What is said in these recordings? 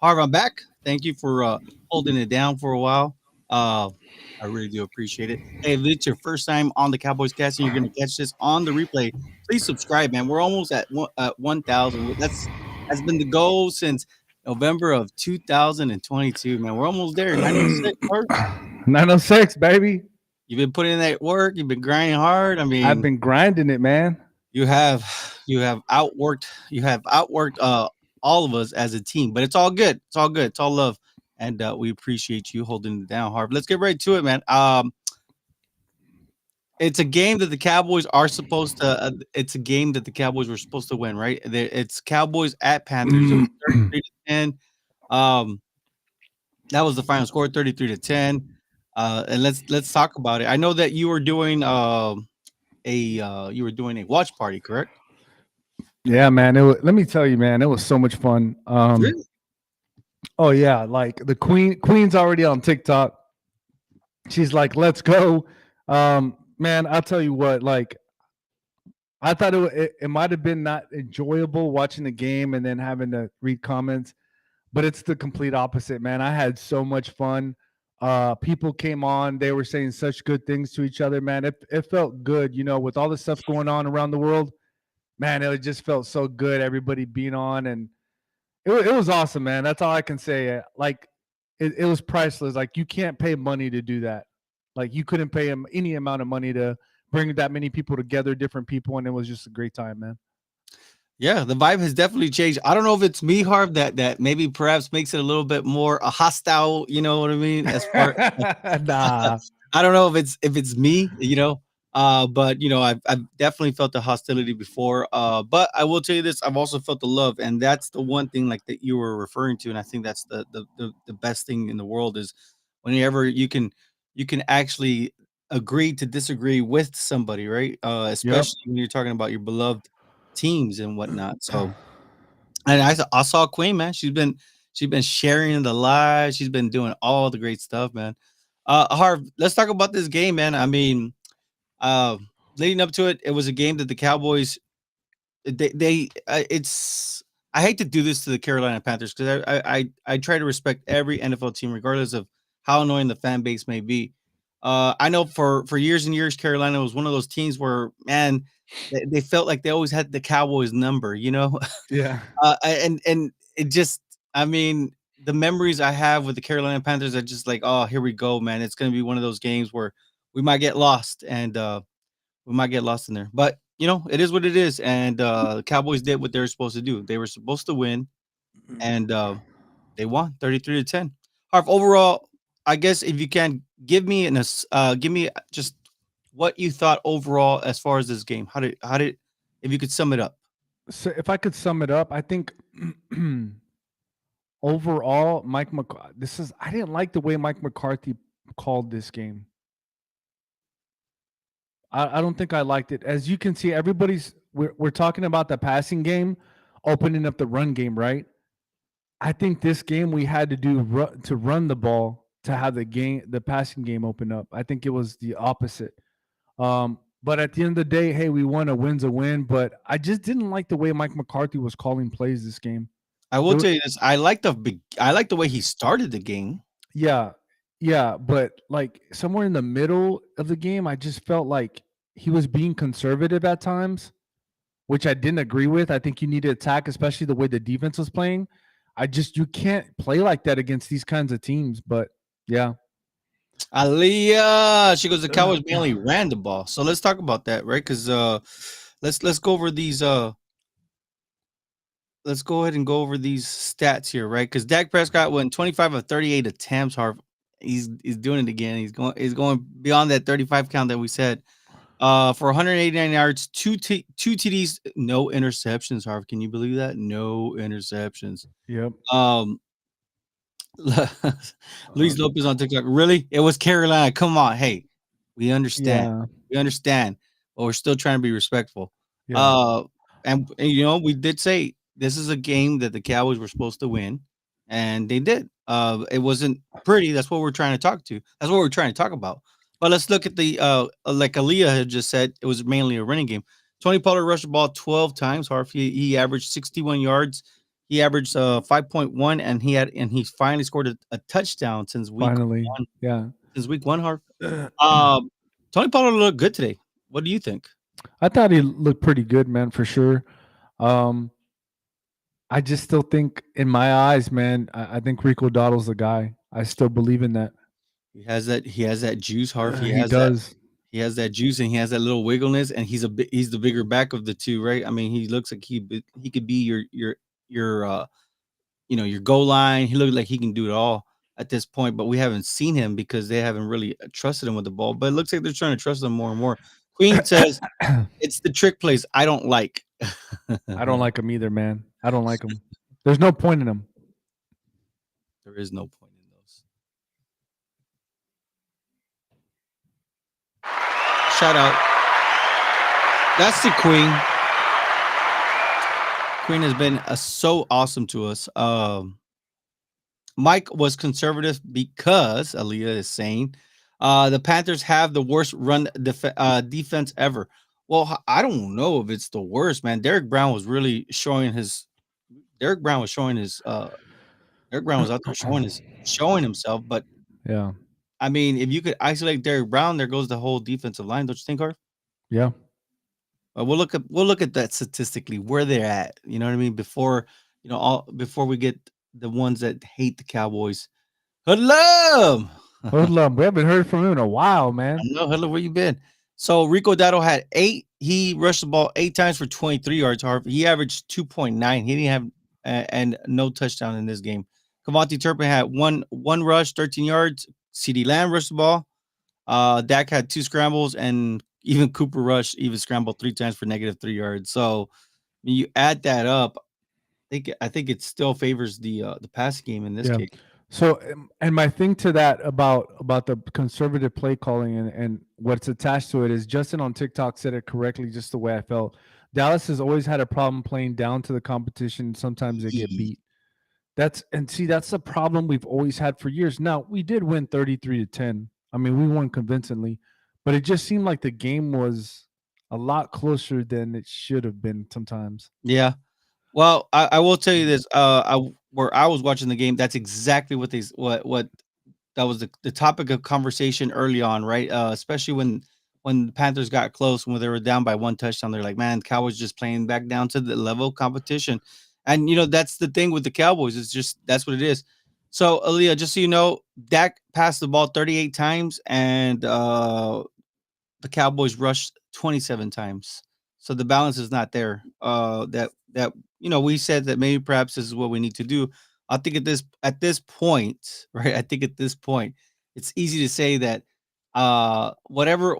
Harv, I'm back. Thank you for holding it down for a while. Uh, I really do appreciate it. Hey, if it's your first time on the Cowboys cast and you're going to catch this on the replay, please subscribe, man. We're almost at 1,000. That's been the goal since November of 2022, man. We're almost there. 906, Harv. 906, baby. You've been putting in that work. You've been grinding hard. I I've mean, been grinding it, man. you have you have outworked all of us as a team, but it's all good. It's all good. It's all love, and we appreciate you holding it down, Harv. Let's get right to it, man. It's a game that the Cowboys are supposed to. It's a game that the Cowboys were supposed to win, right? It's Cowboys at Panthers. It was 33-10. Um, that was the final score, 33-10. And let's talk about it. I know that you were doing a watch party, correct? Yeah, man. Let me tell you, man, it was so much fun. Really? Oh yeah, like the Queen's already on TikTok. She's like, "Let's go." Man, I'll tell you what, like I thought it might have been not enjoyable watching the game and then having to read comments, but it's the complete opposite, man. I had so much fun. People came on, they were saying such good things to each other, man. It felt good, with all the stuff going on around the world. Man, it just felt so good. Everybody being on, and it was awesome, man. That's all I can say. Like, it was priceless. Like, you can't pay money to do that. Like, you couldn't pay him any amount of money to bring that many people together, different people, and it was just a great time, man. Yeah, the vibe has definitely changed. I don't know if it's me, Harv, that maybe perhaps makes it a little bit more a hostile. You know what I mean? As far Nah. I don't know if it's me, but I've definitely felt the hostility before. But I will tell you this: I've also felt the love, and that's the one thing like that you were referring to, and I think that's the best thing in the world is whenever you can actually agree to disagree with somebody, right? Yep. Especially when you're talking about your beloved teams and whatnot. So, and I saw Queen, man. She's been sharing the live. She's been doing all the great stuff, man. Harv, let's talk about this game, man. I mean, uh, leading up to it, it was a game that the Cowboys it's I hate to do this to the Carolina Panthers because I try to respect every NFL team regardless of how annoying the fan base may be. I know for years and years Carolina was one of those teams where man they felt like they always had the Cowboys number, Yeah. and it just I mean the memories I have with the Carolina Panthers are just like oh here we go man, it's gonna be one of those games where we might get lost and we might get lost in there. But it is what it is. And the Cowboys did what they were supposed to do. They were supposed to win, and they won 33-10. Harv, overall, I guess if you can give me just what you thought overall as far as this game. How did if you could sum it up? So if I could sum it up, I think overall, I didn't like the way Mike McCarthy called this game. I don't think I liked it. As you can see, we're talking about the passing game, opening up the run game, right? I think this game we had to to run the ball to have the passing game open up. I think it was the opposite. But at the end of the day, hey, we won. A win's a win. But I just didn't like the way Mike McCarthy was calling plays this game. I will There, wa- tell you this. I like the way he started the game. yeah, yeah, but like somewhere in the middle of the game, I just felt like he was being conservative at times, which I didn't agree with. I think you need to attack, especially the way the defense was playing. You can't play like that against these kinds of teams. But yeah, Aliyah, she goes. The Cowboys mainly ran the ball. So let's talk about that, right? Because let's go over these. Let's go ahead and go over these stats here, right? Because Dak Prescott went 25 of 38 attempts. Harv, he's doing it again. He's going beyond that 35 count that we said. For 189 yards, two TDs, no interceptions. Harv, can you believe that? No interceptions. yep, Um, Luis Lopez on TikTok. Really? It was Carolina. Come on. Hey, we understand. yeah, We understand. But we're still trying to be respectful. yeah. Uh and we did say this is a game that the Cowboys were supposed to win, and they did. It wasn't pretty. That's what we're trying to talk to. That's what we're trying to talk about. But let's look at the like Aaliyah had just said, it was mainly a running game. Tony Pollard rushed the ball 12 times. Harf, he averaged 61 yards. He averaged 5.1, and he finally scored a touchdown since week Finally, one. yeah. Since week one, Harv. Um, Tony Pollard looked good today. What do you think? I thought he looked pretty good, man, for sure. Um, I just still think, in my eyes, man, I think Rico Dotto's the guy. I still believe in that. He has that juice, Harv. He does. He has that juice, and he has that little wiggleness, and he's the bigger back of the two, right? I mean, he looks like he could be your your goal line. He looked like he can do it all at this point, but we haven't seen him because they haven't really trusted him with the ball. But it looks like they're trying to trust him more and more. Queen says it's the trick plays I don't like. I don't like him either, man. I don't like him. There's no point in him. There is no point in those. Shout out. That's the Queen. Queen has been so awesome to us. Mike was conservative because Aaliyah is saying the Panthers have the worst run defense ever. Well, I don't know if it's the worst, man. Derek Brown was really showing his. Derek Brown was showing his. Derek Brown was out there showing himself. But Yeah. I mean, if you could isolate Derek Brown, there goes the whole defensive line. Don't you think, Harv? Yeah. We'll look at that statistically where they're at. You know what I mean? Before before we get the ones that hate the Cowboys. Hello. Hoodlum. We haven't heard from him in a while, man. I know, hello, where you been? So Rico Dotto had 8. He rushed the ball 8 times for 23 yards. Harv. He averaged 2.9. He didn't have and no touchdown in this game. Cavante Turpin had one rush, 13 yards. CD Lamb rushed the ball. Dak had 2 scrambles, and even Cooper Rush even scrambled 3 times for -3 yards. So when you add that up, I think it still favors the passing game in this Yeah. case. So, and my thing to that about the conservative play calling and what's attached to it is Justin on TikTok said it correctly, just the way I felt. Dallas has always had a problem playing down to the competition. Sometimes they get beat. That's the problem we've always had for years. Now, we did win 33-10. I mean, we won convincingly, but it just seemed like the game was a lot closer than it should have been sometimes. Yeah. Well, I will tell you this. Where I was watching the game, that's exactly what that was the topic of conversation early on, right? Especially when the Panthers got close, when they were down by 1 touchdown, they're like, man, Cowboys just playing back down to the level of competition. And that's the thing with the Cowboys. It's just that's what it is. So, Aaliyah, just so you know, Dak passed the ball 38 times, and the Cowboys rushed 27 times. So the balance is not there. That we said that maybe perhaps this is what we need to do. I think at this point, right? I think at this point, it's easy to say that whatever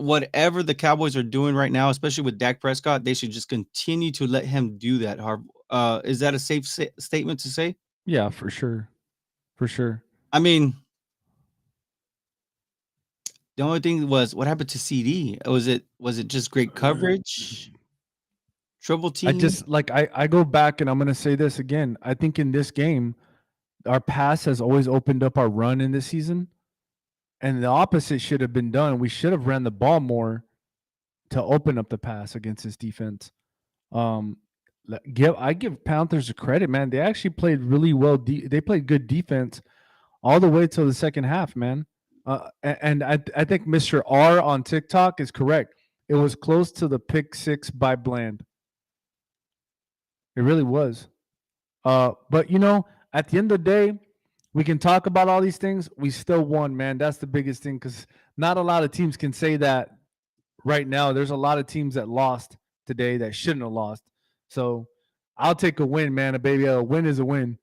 the Cowboys are doing right now, especially with Dak Prescott, they should just continue to let him do that. Is that a safe statement to say? Yeah, for sure. For sure. I mean, the only thing was what happened to CD. Was it just great coverage? Triple I team? just like I go back and I'm gonna say this again. I think in this game, our pass has always opened up our run in this season, and the opposite should have been done. We should have ran the ball more to open up the pass against this defense. Um, I give Panthers a credit, man. They actually played really well. They played good defense all the way till the second half, man. And I think Mr. R on TikTok is correct. It was close to the pick 6 by Bland. It really was. But at the end of the day, we can talk about all these things. We still won, man. That's the biggest thing because not a lot of teams can say that right now. There's a lot of teams that lost today that shouldn't have lost. So I'll take a win, man. Baby, a win is a win.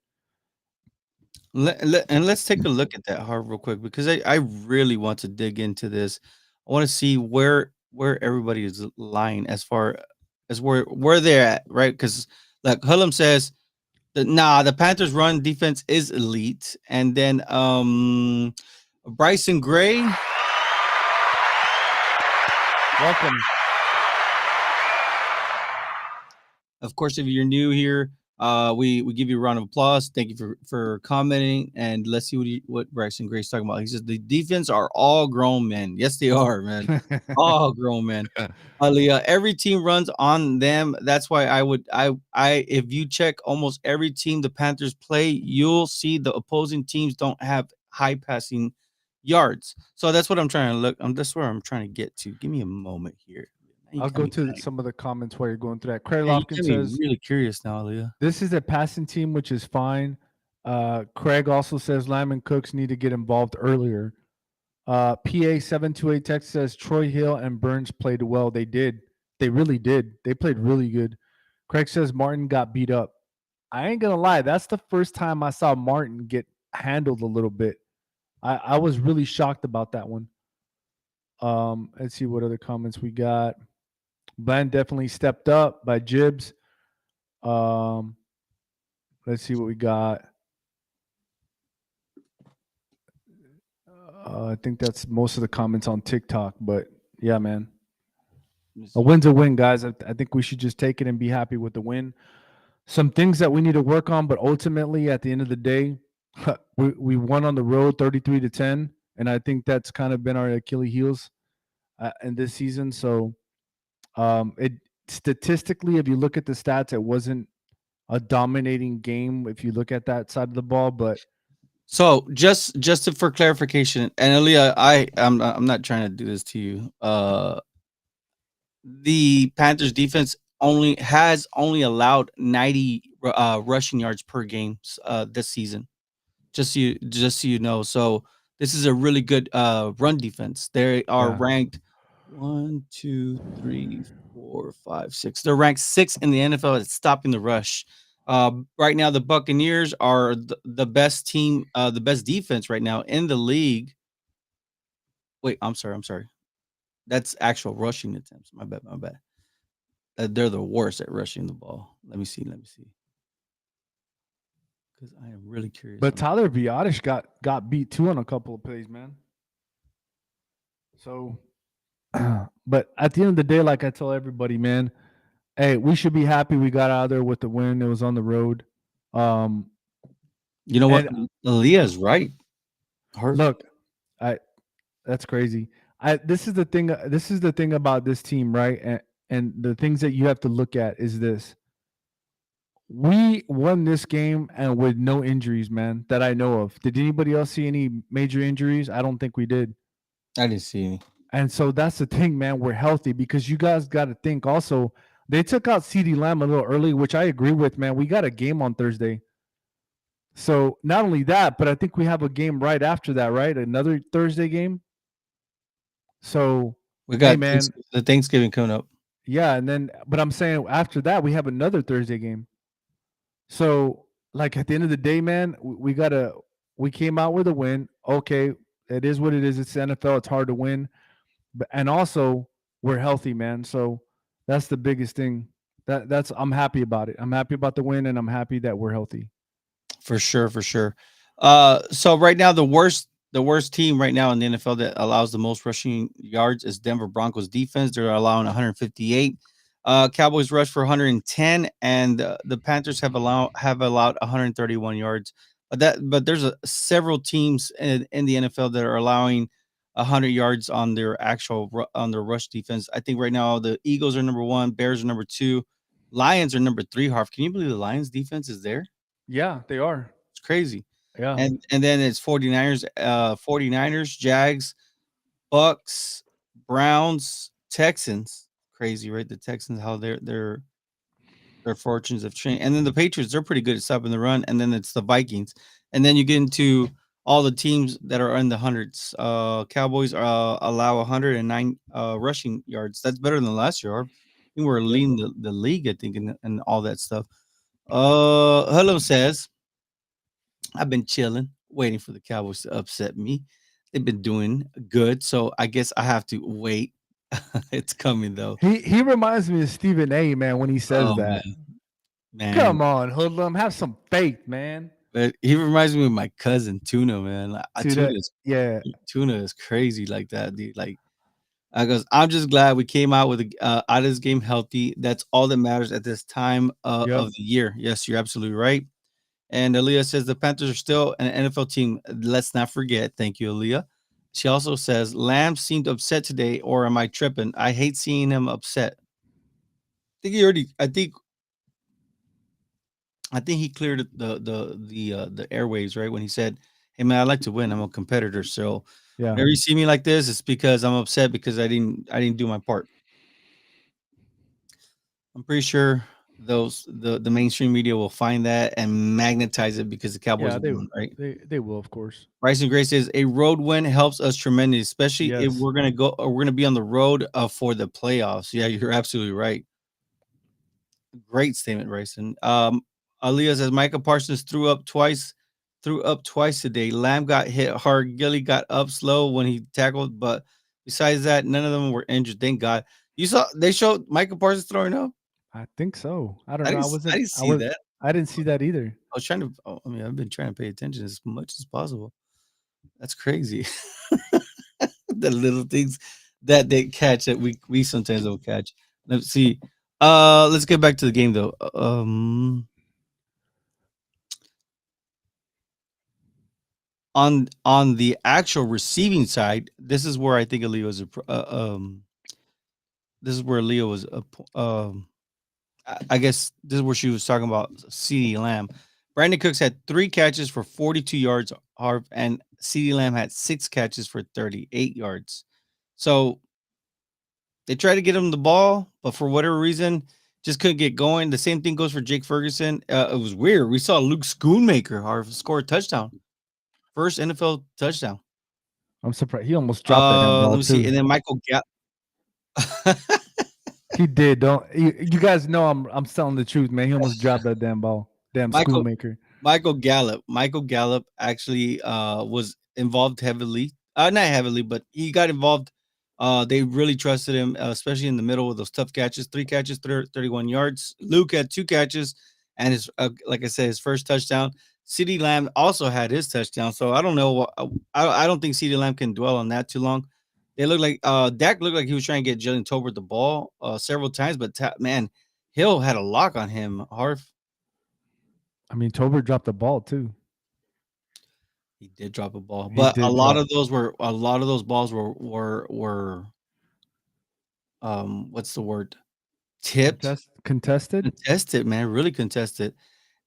And let's take a look at that Harv real quick because I really want to dig into this. I want to see where everybody is lying as far as where they're at, right? Because like Hullum says that the Panthers run defense is elite. And then Bryson Gray. Welcome. Of course, if you're new here, We give you a round of applause. Thank you for commenting, and let's see what Braxton Gray's talking about. He says the defense are all grown men. Yes, they are, man. All grown men. Leah, every team runs on them. That's why if you check almost every team the Panthers play, you'll see the opposing teams don't have high passing yards. So that's what I'm trying to look. That's where I'm trying to get to. Give me a moment here. Now you I'll got go me to kind of, some of the comments while you're going through that. Craig man, you Lofkin got me says, really curious now, Leah. this is a passing team, which is fine. Craig also says Lyman Cooks need to get involved earlier. PA728 text says Troy Hill and Burns played well. They did. They really did. They played really good. Craig says Martin got beat up. I ain't gonna lie. That's the first time I saw Martin get handled a little bit. I was really shocked about that one. Let's see what other comments we got. Bland definitely stepped up by Jibs. Um, let's see what we got. I think that's most of the comments on TikTok, but yeah, man. A win's a win, guys. I think we should just take it and be happy with the win. Some things that we need to work on, but ultimately, at the end of the day, we won on the road 33-10, and I think that's kind of been our Achilles heels in this season. So, it statistically, if you look at the stats, it wasn't a dominating game if you look at that side of the ball, but So for clarification, and Aaliyah, I'm not trying to do this to you. The Panthers defense only allowed 90 rushing yards per game this season. Just so you know. So this is a really good run defense. They are yeah. ranked 1, 2, 3, 4, 5, 6. They're ranked 6 in the NFL at stopping the rush. Right now, the Buccaneers are the best team, the best defense right now in the league. Wait, I'm sorry. That's actual rushing attempts. My bad. They're the worst at rushing the ball. Let me see. Because I am really curious But on. Tyler Biotish got beat too on a couple of plays, man. So, but at the end of the day, like I tell everybody, man, hey, we should be happy we got out of there with the win. It was on the road. You know what? And Aaliyah's right. look, I that's crazy. This is the thing. This is the thing about this team, right? And the things that you have to look at is this: we won this game and with no injuries, man, that I know of. Did anybody else see any major injuries? I don't think we did. I didn't see any. And so that's the thing, man. We're healthy because you guys got to think also. They took out CD Lamb a little early, which I agree with, man. We got a game on Thursday. So not only that, but I think we have a game right after that, right? Another Thursday game. So, We hey, got man, the Thanksgiving coming up. yeah. And then, but I'm saying after that, we have another Thursday game. So, like at the end of the day, man, we came out with a win. Okay, it is what it is. It's the NFL. It's hard to win, but and also we're healthy, man. So that's the biggest thing. That's I'm happy about it. I'm happy about the win, and I'm happy that we're healthy. For sure, for sure. So right now the worst team right now in the NFL that allows the most rushing yards is Denver Broncos defense. They're allowing 158. Cowboys rush for 110, and the Panthers have allowed 131 yards. But there's several teams in the NFL that are allowing 100 yards on their on their rush defense. I think right now the Eagles are number one, Bears are number two, Lions are number three. Harv, can you believe the Lions defense is there? Yeah, they are. It's crazy. Yeah. And then it's 49ers, Jags, Bucks, Browns, Texans. Crazy, right? The Texans, how their fortunes have changed. And then the Patriots, they're pretty good at stopping the run. And then it's the Vikings. And then you get into all the teams that are in the hundreds. Cowboys allow 109 rushing yards. That's better than last year. I think we're Yep. leading the league, I think, and all that stuff. Hello says, I've been chilling, waiting for the Cowboys to upset me. They've been doing good, so I guess I have to wait. It's coming though. He reminds me of Stephen A. Man when he says Oh that. man, Come on, hoodlum, have some faith, man. but he reminds me of my cousin Tuna, man. See that? Yeah. Tuna is crazy like that, dude. Like I goes, I'm just glad we came out with out of this game healthy. That's all that matters at this time Yep. of the year. Yes, you're absolutely right. And Aaliyah says the Panthers are still an NFL team. Let's not forget. Thank you, Aaliyah. She also says Lamb seemed upset today, or am I tripping? I hate seeing him upset. think he already. I think he cleared the airwaves right when he said, "Hey man, I like to win. I'm a competitor. So Yeah. whenever you see me like this, it's because I'm upset because I didn't do my part." I'm pretty sure the mainstream media will find that and magnetize it because the Cowboys Yeah, won, right? they will, of course. Bryson Gray says a road win helps us tremendously, especially if Yes. we're gonna be on the road for the playoffs. Yeah, you're absolutely right. Great statement, Bryson. Aaliyah says Micah Parsons threw up twice today. Lamb got hit hard. Gilly got up slow when he tackled, but besides that, none of them were injured. Thank God. You saw they showed Micah Parsons throwing up. I think so. I don't I know. didn't. I didn't see that. I didn't see that either. I was trying to. Oh, I mean, I've been trying to pay attention as much as possible. That's crazy. The little things that they catch that we sometimes don't catch. Let's see. Let's get back to the game though. On the actual receiving side, this is where I think Leo was. This is where Leo was. I guess this is where she was talking about CeeDee Lamb. Brandon Cooks had 3 catches for 42 yards, Harv, and CeeDee Lamb had 6 catches for 38 yards. So they tried to get him the ball, but for whatever reason, just couldn't get going. The same thing goes for Jake Ferguson. It was weird. We saw Luke Schoonmaker Harv score a touchdown, first NFL touchdown. I'm surprised. He almost dropped that damn Let ball me see, too. and then Michael Gap. He did. Don't you guys know I'm telling the truth, man. He almost dropped that damn ball. Damn Michael Schoonmaker. Michael Gallup actually was involved heavily. Not heavily, but he got involved. They really trusted him, especially in the middle with those tough catches. 3 catches, 31 yards. Luke had 2 catches, and his like I said, his first touchdown. CeeDee Lamb also had his touchdown. So I don't know. I don't think CeeDee Lamb can dwell on that too long. They look like Dak looked like he was trying to get Jalen Tolbert the ball several times, but man, Hill had a lock on him. Harf. I mean, Tolbert dropped the ball too. He did drop a ball, He but did drop. a lot of those balls were what's the word? Tipped, Contested. contested, man, really contested.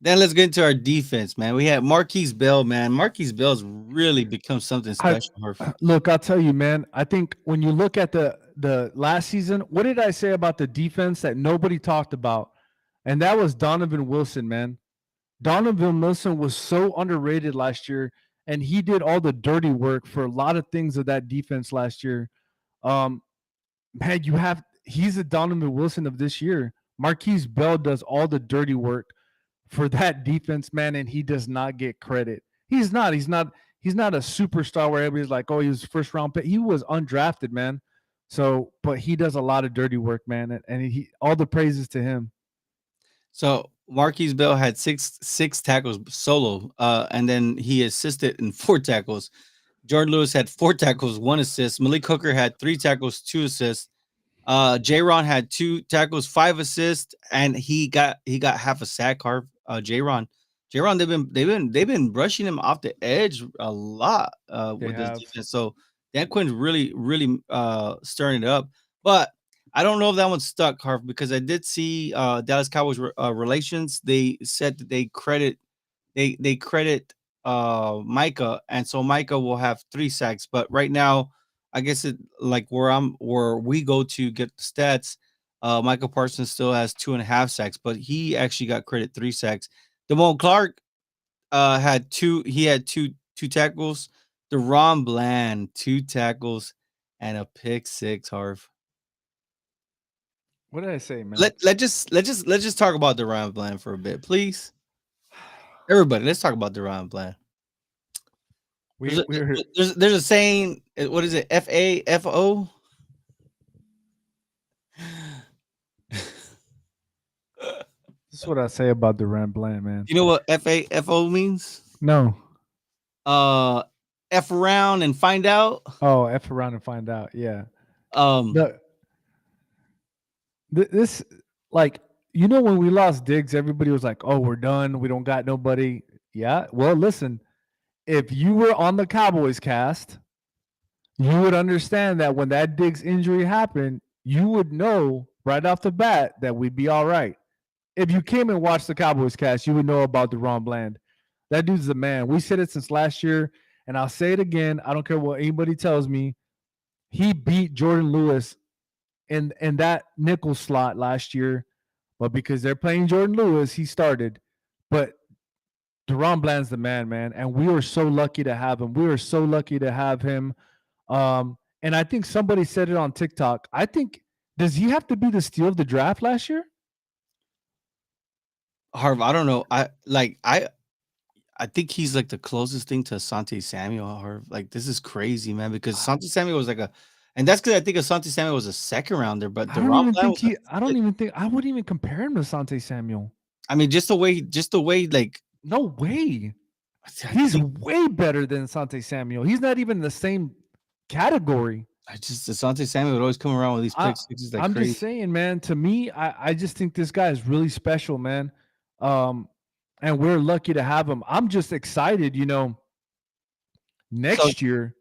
Then let's get into our defense, man. We had Marquise Bell, man. Marquise Bell's really become something I special. look. I'll tell you, man. I think when you look at the last season, what did I say about the defense that nobody talked about? And that was Donovan Wilson, man. Donovan Wilson was so underrated last year, and he did all the dirty work for a lot of things of that defense last year. Um, man, he's a Donovan Wilson of this year. Marquise Bell does all the dirty work for that defense, man, and he does not get credit. He's not. He's not a superstar where everybody's like, "Oh, he was first round pick." He was undrafted, man. So, but he does a lot of dirty work, man, and he all the praises to him. So Marquise Bell had six tackles solo, and then he assisted in 4 tackles. Jordan Lewis had 4 tackles, 1 assist. Malik Hooker had 3 tackles, 2 assists. J-Ron had 2 tackles, 5 assists, and he got half a sack. Harv. J-Ron, they've been brushing him off the edge a lot They with this have. defense. So Dan Quinn's really stirring it up. But I don't know if that one's stuck, Harv, because I did see Dallas Cowboys relations. They said that they credit Micah, and so Micah will have 3 sacks. But right now, I guess it like where we go to get the stats. Michael Parsons still has 2.5 sacks, but he actually got credit 3 sacks. Damone Clark had two. He had two tackles. Deron Bland 2 tackles and a pick six. Harv. What did I say, man? Let's just talk about Deron Bland for a bit, please. Everybody, let's talk about Deron Bland. There's a, We're there's a saying. What is it? FAFO. this is what I say about Durant Bland, man. You know what FAFO means? No. Uh, F around and find out. Oh, F around and find out. Yeah. Um, The this like when we lost Diggs, everybody was like, "Oh, we're done. We don't got nobody." Yeah. Well, listen, if you were on the Cowboys cast, you would understand that when that Diggs injury happened, you would know right off the bat that we'd be all right. If you came and watched the Cowboys cast, you would know about Deron Bland. That dude's the man. We said it since last year, and I'll say it again. I don't care what anybody tells me. He beat Jordan Lewis in that nickel slot last year, but because they're playing Jordan Lewis, he started. But Deron Bland's the man, man, and we were so lucky to have him. We were so lucky to have him. And I think somebody said it on TikTok. I think does he have to be the steal of the draft last year? Harv, I don't know. I think he's like the closest thing to Asante Samuel. Harv, like this is crazy, man. Because I, Asante Samuel was like a, and that's because I think Asante Samuel was a second rounder, but I don't Deron even Bland think was. he. I don't even think I wouldn't even compare him to Sante Samuel. I mean, just the way, like No way. I He's think way better than Sante Samuel. He's not even in the same category. I just Asante Samuel would always come around with these I pick sixes like I'm crazy. just saying, man. To me, I just think this guy is really special, man. Um, and we're lucky to have him. I'm just excited, So next year.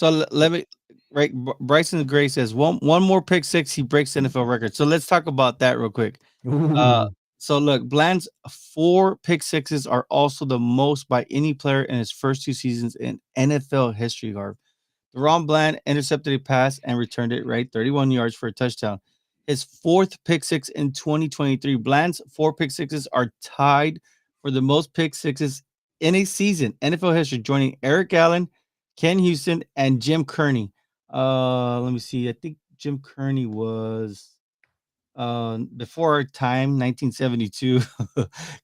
let me right. Bryson Gray says one more pick six, he breaks the NFL record. So let's talk about that real quick. Uh, Ooh, so look, Bland's 4 pick sixes are also the most by any player in his first 2 seasons in NFL history. Harv. Deron Bland intercepted a pass and returned it right 31 yards for a touchdown. His 4th pick six in 2023. Bland's 4 pick sixes are tied for the most pick sixes in a season, NFL history, joining Eric Allen, Ken Houston, and Jim Kearney. Let me see. I think Jim Kearney was before our time, 1972.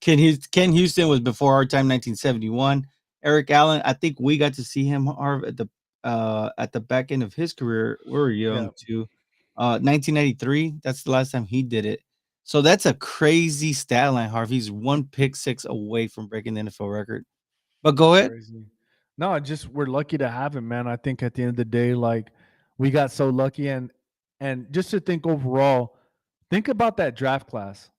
Ken Houston was before our time, 1971. Eric Allen, I think we got to see him Harv at the back end of his career. We were yeah, young too. 1993. That's the last time he did it. So that's a crazy stat line, Harv. He's 1 pick six away from breaking the NFL record. But go that's ahead. crazy. No, just we're lucky to have him, man. I think at the end of the day, like we got so lucky, and just to think overall, think about that draft class.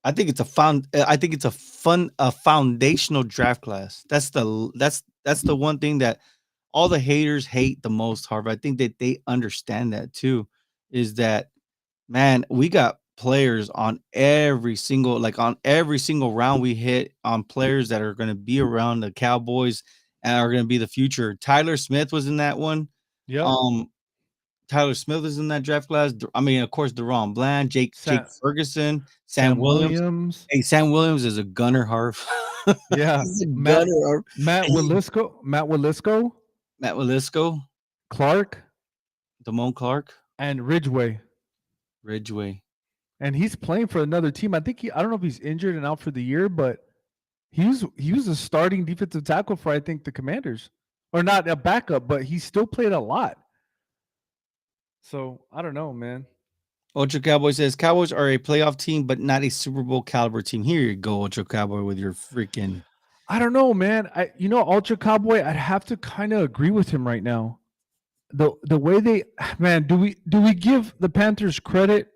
I think it's a foundational draft class. That's the one thing that all the haters hate the most, Harvard. I think that they understand that too. Is that man, we got players on every single round we hit on players that are gonna be around the Cowboys and are gonna be the future. Tyler Smith was in that one. Yep. Um, Tyler Smith is in that draft class. I mean, of course, Deron Bland, Jake Sam Ferguson, Sam Sam Williams. Williams. Hey, Sam Williams is a gunner, Harv. Yeah. He's a Matt gunner, Harv. Matt And Willisco, Matt Willisco, Matt Willisco, Clark, Damone Clark, and Ridgeway. Ridgeway. And he's playing for another team. I don't know if he's injured and out for the year, but he was a starting defensive tackle for I think the Commanders. Or not a backup, but he still played a lot. So I don't know, man. Ultra Cowboy says Cowboys are a playoff team, but not a Super Bowl caliber team. Here you go, Ultra Cowboy, with your freaking. I don't know, man. Ultra Cowboy, I'd have to kind of agree with him right now. The way they man, do we give the Panthers credit?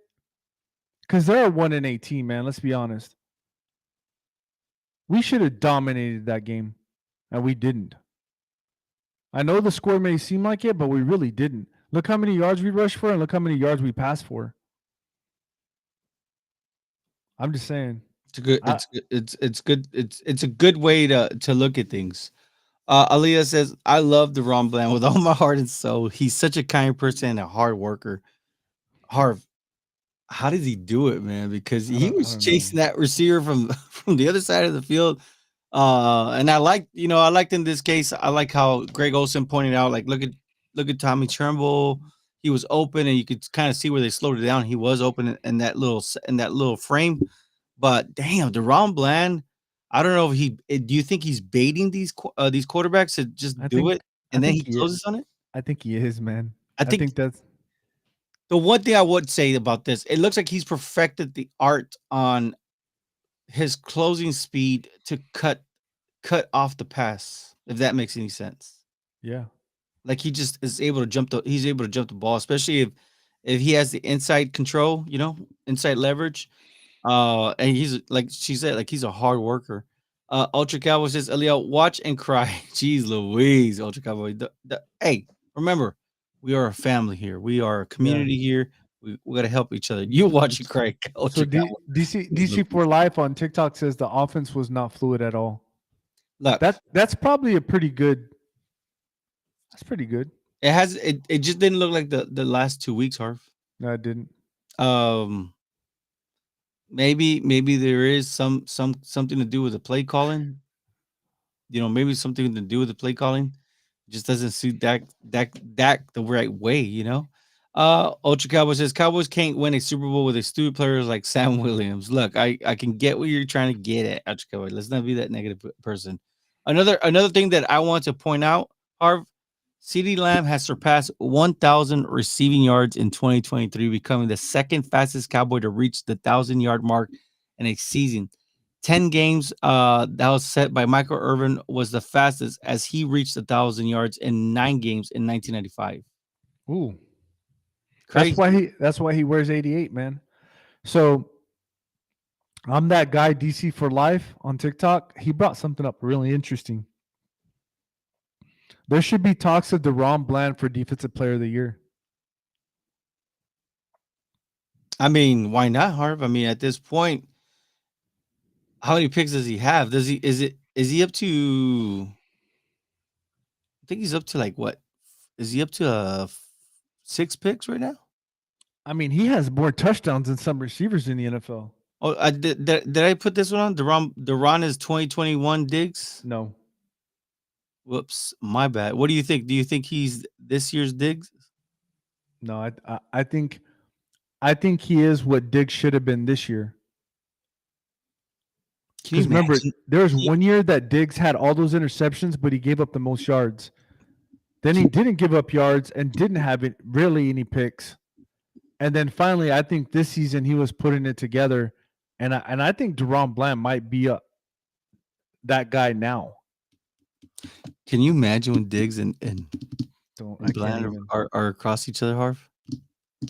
Because they're a 1-8 team, man. Let's be honest. We should have dominated that game, and we didn't. I know the score may seem like it, but we really didn't. Look how many yards we rushed for, and look how many yards we passed for. I'm just saying. It's a good. I It's good. It's a good way to look at things. Aaliyah says, "I love Deron Bland with all my heart and soul. He's such a kind person and a hard worker. Harv, how did he do it, man? Because he I was don't know. chasing that receiver from from the other side of the field. And I liked in this case, I like how Greg Olson pointed out, like, look at Tommy Turnbull. He was open, and you could kind of see where they slowed it down. He was open in that in that little frame. But damn, Deron Bland, I don't know if do you think he's baiting these quarterbacks to just I do think it I and then think he he closes on it? I think he is, man. I I think think that's the one thing I would say about this, it looks like he's perfected the art on his closing speed to cut off the pass, if that makes any sense. yeah. Like he just is able to jump the he's able to jump the ball, especially if he has the inside control, inside leverage. And he's like she said, like he's a hard worker. Ultra Cowboy says, Elio, watch and cry. Jeez Louise, Ultra Cowboy. Hey, remember, we are a family here. We are a Yeah. community here. We gotta help each other. You watch and cry, So Ultra Cowboy. Jeez DC Louise. for Life on TikTok says the offense was not fluid at all. Look, That's probably a pretty good. That's pretty good. it just didn't look like the last 2 weeks, Harv. No, I didn't. Um maybe there is something to do with the play calling. Maybe something to do with the play calling. Just doesn't suit Dak the right way. Ultra Cowboy says Cowboys can't win a Super Bowl with a stupid players like Sam Williams. Look, I can get what you're trying to get at, Ultra Cowboy. Let's not be that negative person. Another thing that I want to point out, Harv, CeeDee Lamb has surpassed 1,000 receiving yards in 2023, becoming the second fastest Cowboy to reach the 1,000-yard mark in a season. 10 games that was set by Michael Irvin was the fastest as he reached 1,000 yards in 9 games in 1995. Ooh, Crazy. that's why he wears 88, man. So I'm that guy DC for Life on TikTok. He brought something up really interesting. There should be talks of DeRon Bland for Defensive Player of the Year. I mean, why not, Harv? I mean, at this point, how many picks does he have? Is he up to I think he's up to like what? Is he up to 6 picks right now? I mean, he has more touchdowns than some receivers in the NFL. Oh, did I put this one on? Deron is 2021 Diggs. No, Whoops, my bad. What do you think? Do you think he's this year's Diggs? no, I think he is what Diggs should have been this year. Can you Because remember, imagine? there was one year that Diggs had all those interceptions, but he gave up the most yards. Then he didn't give up yards and didn't have it really any picks. And then finally, I think this season he was putting it together, and I think DeRon Bland might be that guy now. Can you imagine when Diggs Don't I and can't Bland even. are across each other, Harv?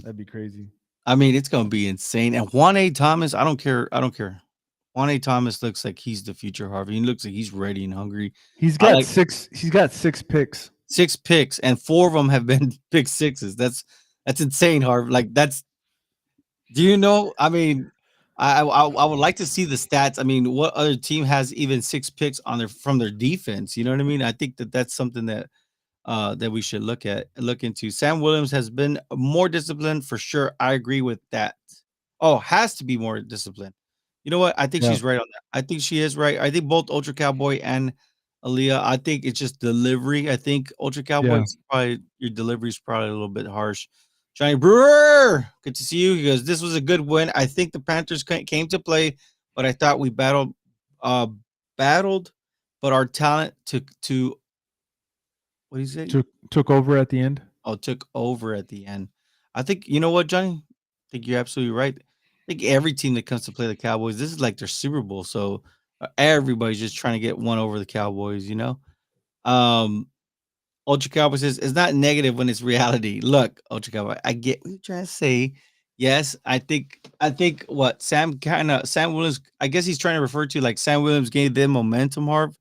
That'd be crazy. I mean, it's gonna be insane. And Juan A. Thomas, I don't care. I don't care. Juan A. Thomas looks like he's the future Harvey. He looks like he's ready and hungry. He's I got like six. He's got 6 picks. 6 picks, and 4 of them have been pick sixes. That's insane, Harv. Like that's. Do you know? I mean, I would like to see the stats. I mean, what other team has even 6 picks on their from their defense? You know what I mean? I think that's something that we should look into. Sam Williams has been more disciplined for sure. I agree with that. Oh, has to be more disciplined. You know what? I think Yeah, she's right on that. I think she is right. I think both Ultra Cowboy and Aaliyah. I think it's just delivery. I think Ultra yeah. Cowboys probably your delivery is probably a little bit harsh. Johnny Brewer, good to see you. He goes, this was a good win. I think the Panthers came to play, but I thought we uh, battled, but our talent to what do you say? Took over at the end. Took over at the end. I think you know what, Johnny? I think you're absolutely right. I think every team that comes to play the Cowboys, this is like their Super Bowl. So everybody's just trying to get one over the Cowboys. Um, Ultra Cowboy says it's not negative when it's reality. Look, Ultra Cowboy, I get what you're trying to say. Yes, I think what Sam Williams, I guess he's trying to refer to like Sam Williams gave them momentum, Harv.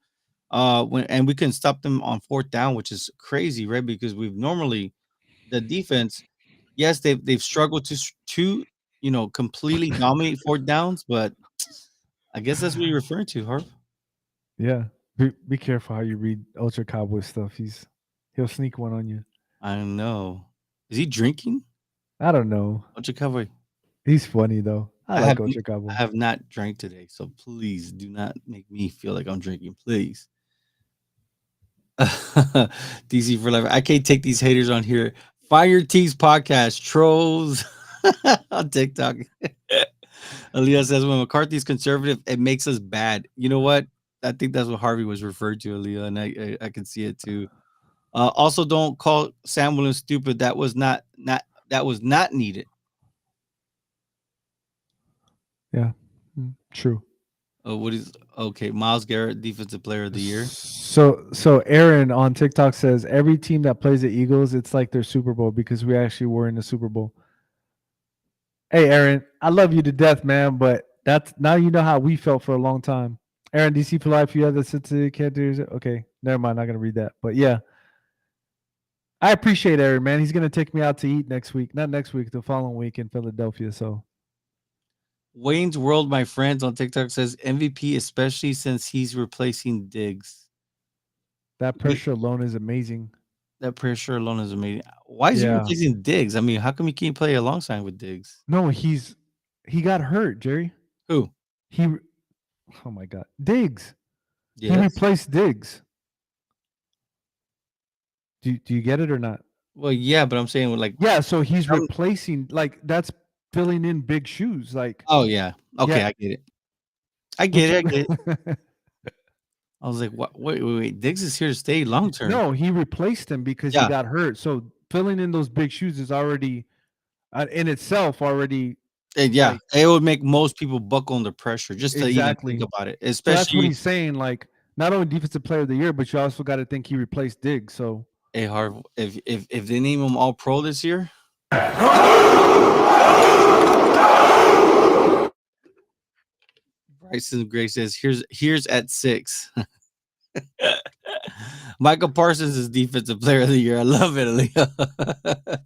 And we couldn't stop them on fourth down, which is crazy, right? Because we've normally the defense, yes, they've struggled to completely dominate fourth downs, but I guess that's what you're referring to, Harv. Yeah. Be careful how you read Ultra Cowboy stuff. He'll sneak one on you. I don't know. Is he drinking? I don't know. Ultra Cowboy. He's funny though. I I have like Ultra Cowboy. I have not drank today, so please do not make me feel like I'm drinking, please. DC for life. I can't take these haters on here. Fire Tees podcast trolls on TikTok. Aaliyah says when McCarthy's conservative, it makes us bad. You know what? I think that's what Harvey was referred to, Aaliyah, and I can see it too. Also, don't call Sam Williams stupid. That was not needed. Yeah. True. What is okay? Miles Garrett, defensive player of the year. So Aaron on TikTok says every team that plays the Eagles, it's like their Super Bowl because we actually were in the Super Bowl. Hey Aaron, I love you to death, man, but that's now you know how we felt for a long time. Aaron, DC for life, you have the sensitive can't do it. Okay, never mind, not gonna read that. But yeah, I appreciate Aaron, man. He's gonna take me out to eat next week. Not next week, the following week in Philadelphia. So Wayne's World, my friends on TikTok says MVP, especially since he's replacing Diggs. that pressure alone is amazing. That pressure alone is amazing. Why is he Yeah. replacing Diggs? I mean, how come he can't play alongside with Diggs? No, he got hurt, Jerry. Who? He oh my god. Diggs. He Yes. replaced Diggs. Do you get it or not? Well, yeah, but I'm saying with like, Yeah, so he's some- replacing like that's filling in big shoes. Like oh yeah, okay, yeah, I get it. I get which it. I get it. I was like, what? Wait. Diggs is here to stay long term. no, he replaced him because he Yeah, got hurt. So filling in those big shoes is already in itself already and yeah, like it would make most people buckle under pressure just to even think exactly. about it. So that's what Especially he's saying. Like not only defensive player of the year, but you also got to think he replaced Diggs. So a hard. If they name him All Pro this year, Bryson Gray says, "Here's at 6." Michael Parsons is defensive player of the year. I love it, Aaliyah.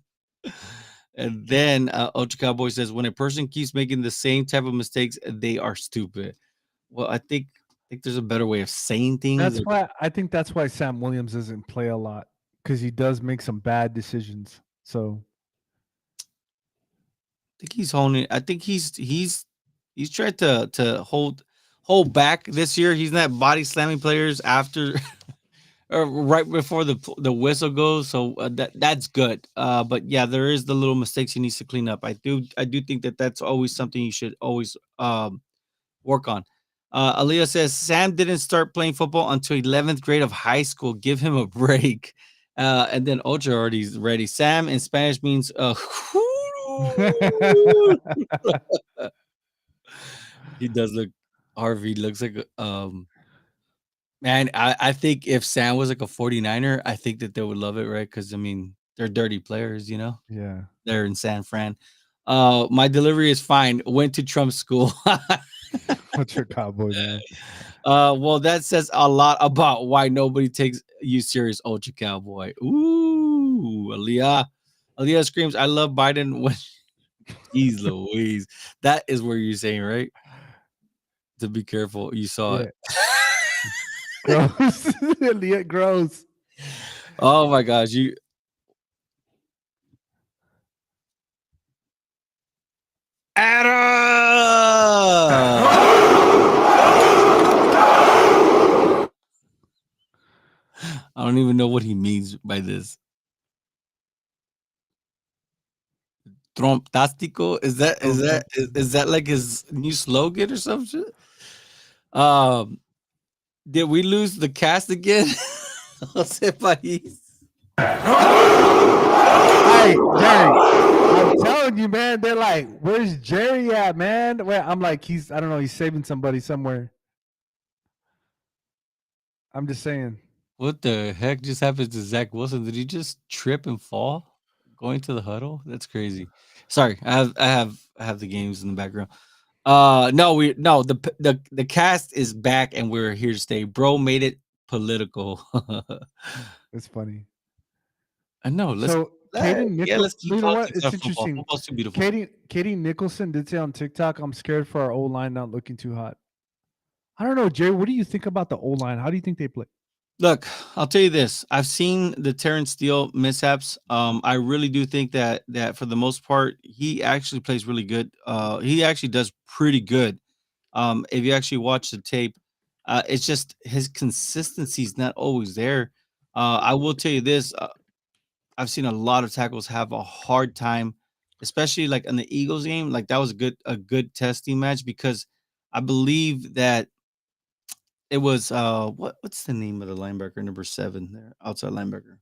And then Ultra Cowboy says, when a person keeps making the same type of mistakes, they are stupid. Well, I think there's a better way of saying things. that's why I think that's why Sam Williams doesn't play a lot because he does make some bad decisions. So Think he's holding. I think he's tried to hold back this year. He's not body slamming players after or right before the whistle goes. So that's good. But yeah, there is the little mistakes he needs to clean up. I do think that that's always something you should always work on. Aaliyah says Sam didn't start playing football until 11th grade of high school. Give him a break. And then Ultra already's ready. Sam in Spanish means he does look Harvey looks like man, I think if Sam was like a 49er, I think that they would love it, right? Because I mean, they're dirty players, you know? yeah, They're in San Fran. My delivery is fine. Went to Trump school. what's your cowboy man? Well, that says a lot about why nobody takes you serious, Ultra Cowboy. Ooh, Aaliyah. Aaliyah screams, I love Biden when he's Louise. That is where you're saying, right? To be careful. You saw it. Yeah, gross. Elliot, gross. Oh my gosh. You Adam! I don't even know what he means by this. Tromptástico? Is that like his new slogan or some shit? Um, did we lose the cast again? Jose País. Hey, Jerry, I'm telling you, man. They're like, "Where's Jerry at, man?" Where I'm like, I don't know, he's saving somebody somewhere. I'm just saying. What the heck just happened to Zach Wilson? Did he just trip and fall going to the huddle? That's crazy. Sorry, I have the games in the background. No, the cast is back and we're here to stay. Bro made it political. It's funny. I know. So, Katie Let's keep you know what? politics out It's of football. interesting. Football's too beautiful. Katie Nicholson did say on TikTok, "I'm scared for our O line not looking too hot." I don't know, Jerry. What do you think about the O line? How do you think they play? Look, I'll tell you this. I've seen the Terrence Steele mishaps. I really do think that for the most part, he actually plays really good. He actually does pretty good. If you actually watch the tape, it's just his consistency is not always there. I will tell you this. I've seen a lot of tackles have a hard time, especially like in the Eagles game. Like that was a good testing match because I believe that it was what's the name of the linebacker number 7 there outside linebacker.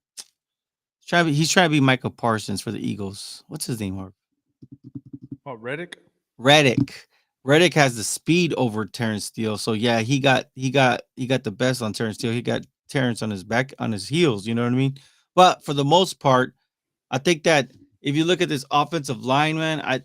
He's trying to be Michael Parsons for the Eagles. What's his name? Mark? Oh, Reddick. Reddick. Reddick has the speed over Terrence Steele. So yeah, he got the best on Terrence Steele. He got Terrence on his back on his heels. You know what I mean? But for the most part, I think that if you look at this offensive line, man, I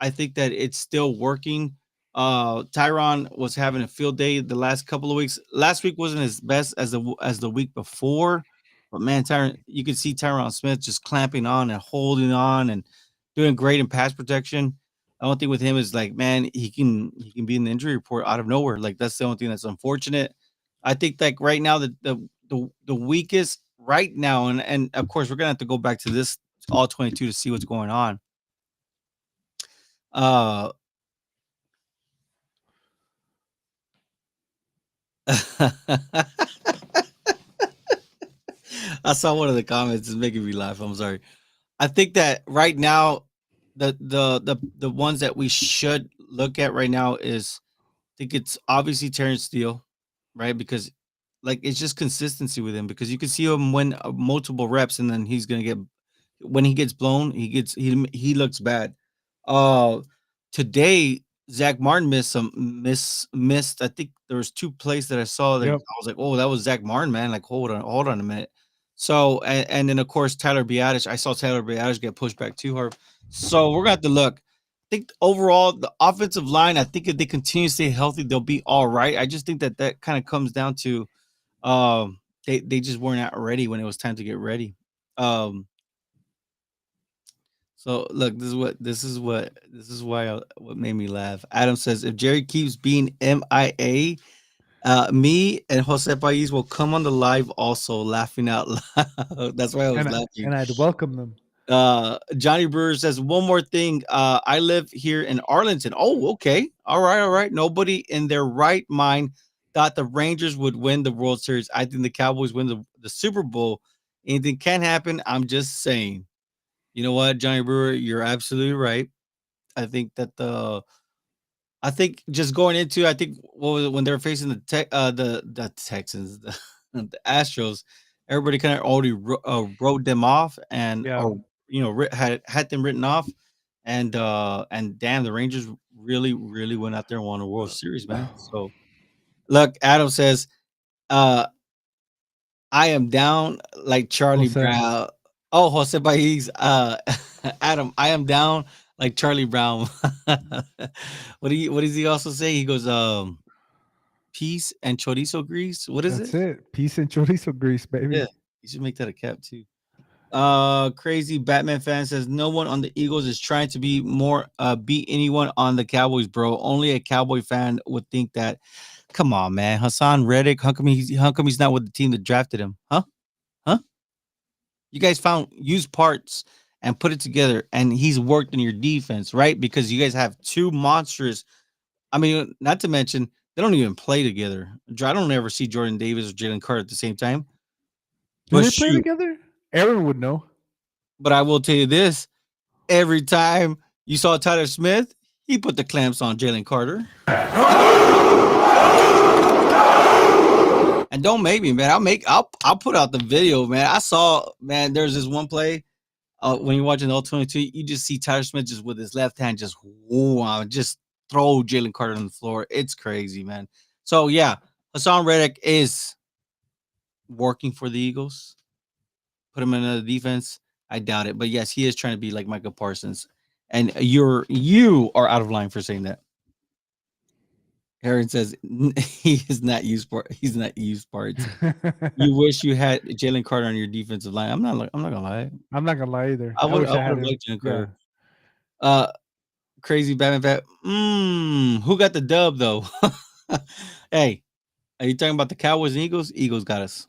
think that it's still working. Tyron was having a field day the last couple of weeks. Last week wasn't as best as the week before, but man, Tyron, you can see Tyron Smith just clamping on and holding on and doing great in pass protection. The only thing with him is like, man, he can be in the injury report out of nowhere. Like that's the only thing that's unfortunate. I think like right now the weakest right now, and of course we're gonna have to go back to this all 22 to see what's going on. Uh I saw one of the comments is making me laugh. I'm sorry. I think that right now the ones that we should look at right now is I think it's obviously Terrence Steele, right? Because like it's just consistency with him because you can see him win multiple reps and then he's gonna get when he gets blown, he looks bad. Uh Today Zach Martin missed. I think there was two plays that I saw that I Yep. was like, oh, that was Zach Martin, man. Like, hold on a minute. So and then of course Tyler Biadasz. I saw Tyler Biadasz get pushed back too hard. So we're gonna have to look. I think overall the offensive line, I think if they continue to stay healthy, they'll be all right. I just think that kind of comes down to they just weren't out ready when it was time to get ready. Um so look, this is why what made me laugh. Adam says if Jerry keeps being MIA, me and Jose Pais will come on the live also laughing out loud. That's why I was laughing. And I'd welcome them. Johnny Brewer says one more thing. I live here in Arlington. Oh, okay. All right, all right. Nobody in their right mind thought the Rangers would win the World Series. I think the Cowboys win the Super Bowl. Anything can happen. I'm just saying. You know what, Johnny Brewer, you're absolutely right. I think that I think just going into I think what was it when they were facing the Texans, the Astros, everybody kind of already wrote them off and Yeah. or had them written off, and damn, the Rangers really went out there and won a World Series, man. So look, Adam says, uh, I am down like Charlie Jose. Brown. Oh, Jose Baez, Adam, I am down like Charlie Brown. What does he also say? He goes, peace and chorizo grease. What is That's it? it. Peace and chorizo grease, baby. Yeah, you should make that a cap too. Crazy Batman fan says no one on the Eagles is trying to be more beat anyone on the Cowboys, bro. Only a Cowboy fan would think that. Come on, man. Hassan Reddick, how come he's not with the team that drafted him? Huh? Huh? You guys found used parts and put it together, and he's worked in your defense, right? Because you guys have two monstrous. I mean, not to mention they don't even play together. I don't ever see Jordan Davis or Jalen Carter at the same time. Do But they play shoot, together? Aaron would know. but I will tell you this: every time you saw Tyler Smith, he put the clamps on Jalen Carter. And don't make me, man. I'll put out the video, man. I saw, man. There's this one play when you're watching the All-22, you just see Tyler Smith just with his left hand just throw Jalen Carter on the floor. It's crazy, man. So yeah, Hassan Reddick is working for the Eagles. Put him in the defense. I doubt it, but yes, he is trying to be like Michael Parsons. And you are out of line for saying that. Aaron says he is not used for he's not used parts. You wish you had Jalen Carter on your defensive line. I'm not gonna lie. I'm not gonna lie either. I I wish I would had have him. liked Jalen Yeah. Carter. Crazy Batman Bat. Who got the dub though? Hey, are you talking about the Cowboys and Eagles? Eagles got us.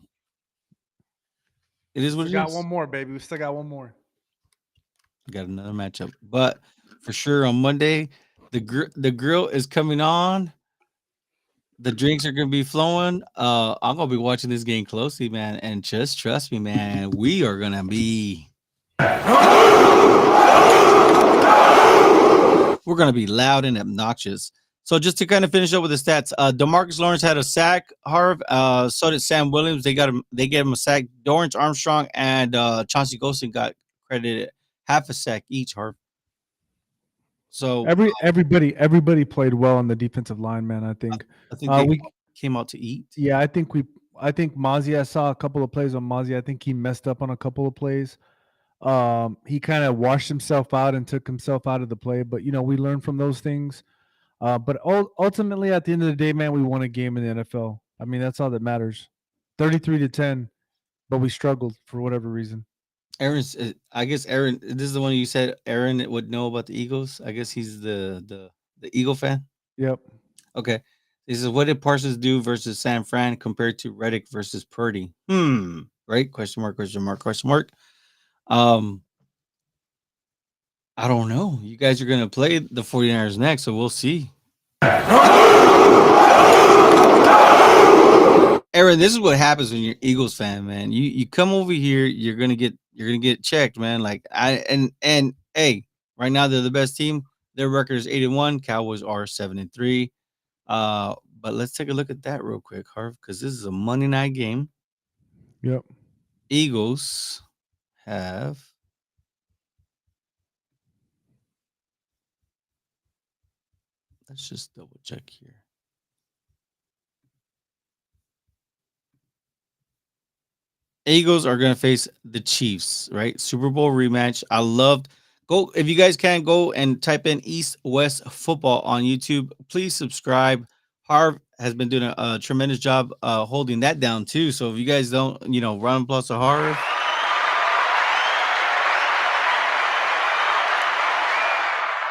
It is what We it got is. one more, baby. We still got one more. We got another matchup, but for sure on Monday, the grill is coming on. The drinks are gonna be flowing. I'm gonna be watching this game closely, man, and just trust me, man. We are gonna be. We're gonna be loud and obnoxious. So just to kind of finish up with the stats, Demarcus Lawrence had a sack. Harv, so did Sam Williams. They gave him a sack. Dorrance Armstrong and Chauncey Golston got credited half a sack each. Harv. So everybody played well on the defensive line, man. I think I think they we came out to eat. yeah, I think Mozzie. I saw a couple of plays on Mozzie. I think he messed up on a couple of plays. He kind of washed himself out and took himself out of the play. But we learn from those things. But ultimately, at the end of the day, man, we won a game in the NFL. I mean, that's all that matters. 33-10, but we struggled for whatever reason. Aaron's, I guess Aaron. This is the one you said Aaron would know about the Eagles. I guess he's the Eagle fan. Yep. Okay. He says, what did Parsons do versus San Fran compared to Reddick versus Purdy? Right? Question mark, question mark, question mark. Um, I don't know. You guys are going to play the 49ers next, so we'll see. Aaron, this is what happens when you're Eagles fan, man. You come over here, you're gonna get checked, man. Like and hey, right now they're the best team. Their record is 8-1. Cowboys are 7-3. But let's take a look at that real quick, Harv, because this is a Monday night game. Yep. Eagles have let's just double check here. Eagles are going to face the Chiefs, right? Super Bowl rematch. I loved go if you guys can go and type in East West football on YouTube. Please subscribe. Harv has been doing a tremendous job holding that down too. So if you guys don't, round of applause to Harv.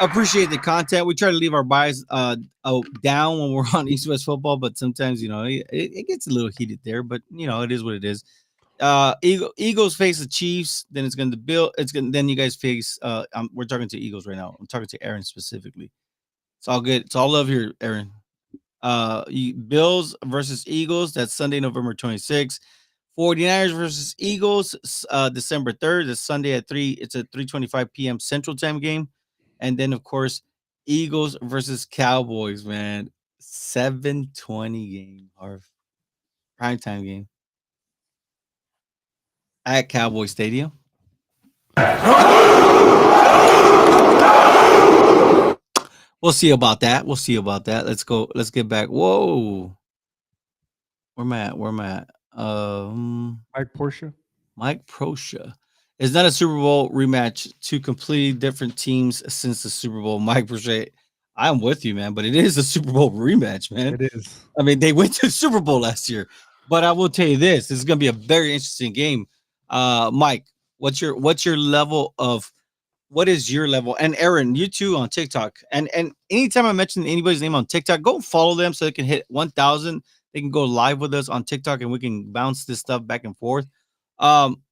Appreciate the content. We try to leave our bias down when we're on East West football, but sometimes it gets a little heated there. But it is what it is. Eagles face the Chiefs. Then it's going to Bill. Then you guys face. We're talking to Eagles right now. I'm talking to Aaron specifically. It's all good. It's all love here, Aaron. Bills versus Eagles. That's Sunday, November 26th. 49ers versus Eagles, December 3rd. That's Sunday at 3. It's a 3:25 p.m. Central Time game. And then, of course, Eagles versus Cowboys, man. 7:20 game, Harv. Primetime game at Cowboy Stadium. We'll see about that. We'll see about that. Let's go. Let's get back. Whoa. Where am I at? Where am I at? Mike Porsche. Mike Proscia. It's not a Super Bowl rematch. Two completely different teams since the Super Bowl. Mike Proscia, I'm with you, man, but it is a Super Bowl rematch, man. It is. I mean, they went to the Super Bowl last year. But I will tell you this is going to be a very interesting game. Mike, what's your level of what is your level? And Aaron, you too on TikTok. And anytime I mention anybody's name on TikTok, go follow them so they can hit 1,000. They can go live with us on TikTok and we can bounce this stuff back and forth. Um,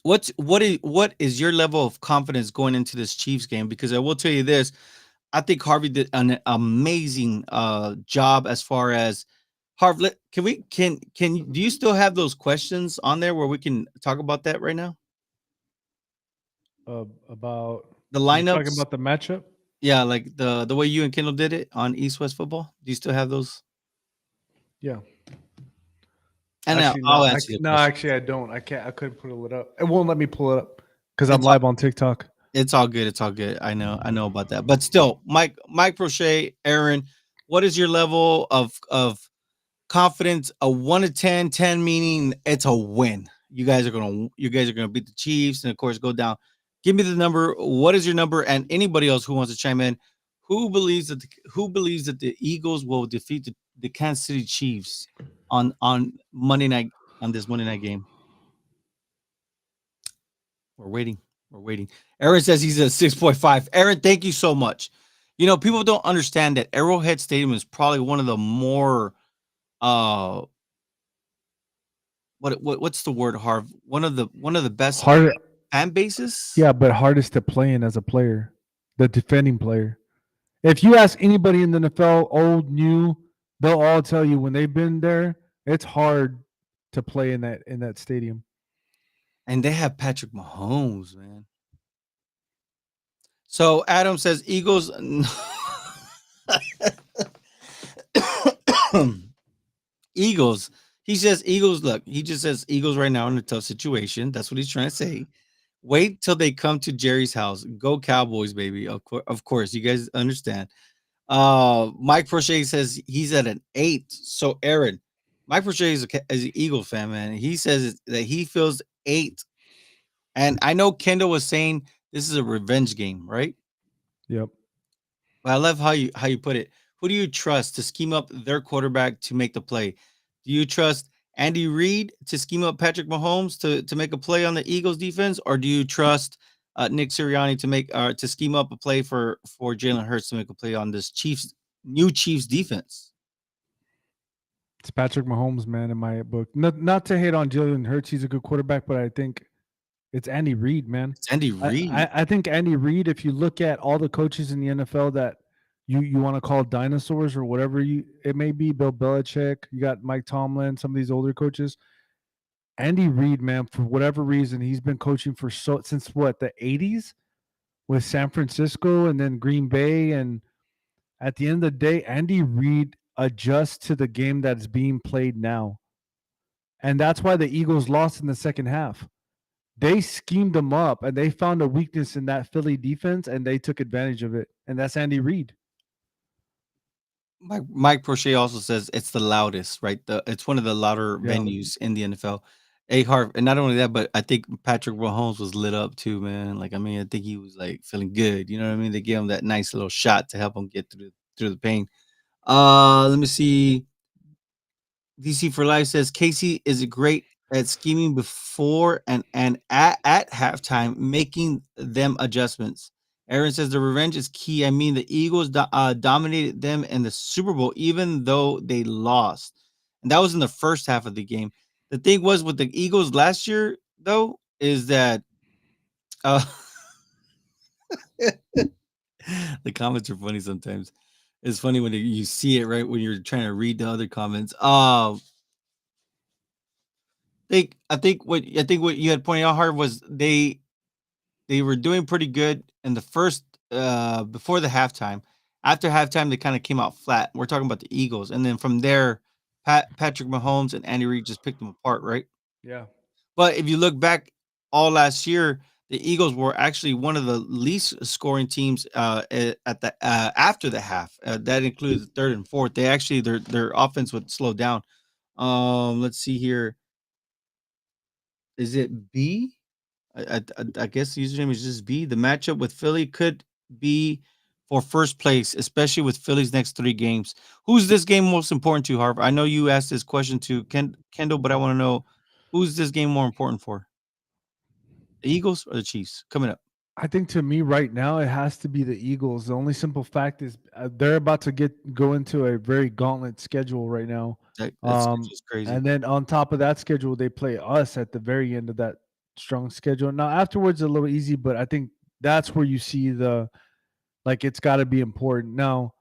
what is your level of confidence going into this Chiefs game? Because I will tell you this, I think Harvey did an amazing job as far as Harvey. Do you still have those questions on there where we can talk about that right now? About The you talking lineups, about the matchup? yeah, like the way you and Kendall did it on East West football. Do you still have those? Yeah. And now Actually, I'll answer the no. question. Actually, I don't. I can't. I couldn't pull it up. It won't let me pull it up because I'm It's all, live on TikTok. it's all good. It's all good. I know about that. But still, Mike Prochet, Aaron, what is your level of confidence? A 1 to 10, 10 meaning it's a win. You guys are gonna beat the Chiefs and of course go down. Give me the number. What is your number? And anybody else who wants to chime in, who believes that the Eagles will defeat the Kansas City Chiefs on Monday night on this Monday night game? We're waiting. We're waiting. Aaron says he's at 6.5. Aaron, thank you so much. People don't understand that Arrowhead Stadium is probably one of the more uh what's the word, Harv? One of the best Hard. fan bases. Yeah, but hardest to play in as a player, the defending player. If you ask anybody in the NFL, old, new, they'll all tell you when they've been there, it's hard to play in that stadium. And they have Patrick Mahomes, man. So Adam says Eagles. Eagles. He says Eagles. Look, he just says Eagles right now in a tough situation. That's what he's trying to say. Wait till they come to Jerry's house. Go Cowboys, baby. Of course, you guys understand. Mike Prochet says he's at an 8. So Aaron, Mike Prochet is an Eagle fan, man. He says that he feels 8. And I know Kendall was saying this is a revenge game, right? Yep. But I love how you put it. Who do you trust to scheme up their quarterback to make the play? Do you trust Andy Reid to scheme up Patrick Mahomes to make a play on the Eagles defense, or do you trust Nick Sirianni to make to scheme up a play for Jalen Hurts to make a play on this Chiefs defense? It's Patrick Mahomes, man, in my book. Not to hate on Jalen Hurts, he's a good quarterback, but I think it's Andy Reid, man. It's Andy Reid. I think Andy Reid, if you look at all the coaches in the NFL that you want to call dinosaurs or whatever it may be, Bill Belichick, you got Mike Tomlin, some of these older coaches. Andy Reid, man, for whatever reason, he's been coaching for since what, the 80s with San Francisco and then Green Bay. And at the end of the day, Andy Reid adjusts to the game that's being played now. And that's why the Eagles lost in the second half. They schemed them up and they found a weakness in that Philly defense and they took advantage of it. And that's Andy Reid. Mike Prochet also says it's the loudest, right? It's one of the louder Yeah. venues in the NFL. A Harv, and not only that, but I think Patrick Mahomes was lit up too, man. Like, I mean, I think he was like feeling good. You know what I mean? They gave him that nice little shot to help him get through the pain. Let me see. DC for Life says Casey is great at scheming before and at halftime, making them adjustments. Aaron says the revenge is key. I mean, the Eagles dominated them in the Super Bowl, even though they lost, and that was in the first half of the game. The thing was with the Eagles last year, though, is that uh, the comments are funny sometimes. It's funny when you see it right when you're trying to read the other comments. I think what you had pointed out hard was they were doing pretty good in the first before the halftime. After halftime, they kind of came out flat. We're talking about the Eagles, and then from there, Patrick Mahomes and Andy Reid just picked them apart, right? Yeah. But if you look back all last year, the Eagles were actually one of the least scoring teams at the after the half. That included the third and fourth. They actually their offense would slow down. Let's see here. Is it B? I guess the username is just B. The matchup with Philly could be for first place, especially with Philly's next 3 games. Who's this game most important to, Harv? I know you asked this question to Kendall, but I want to know who's this game more important for? The Eagles or the Chiefs coming up? I think to me right now it has to be the Eagles. The only simple fact is they're about to go into a very gauntlet schedule right now. That's just crazy. And then on top of that schedule, they play us at the very end of that strong schedule. Now afterwards a little easy, but I think that's where you see it's got to be important. Now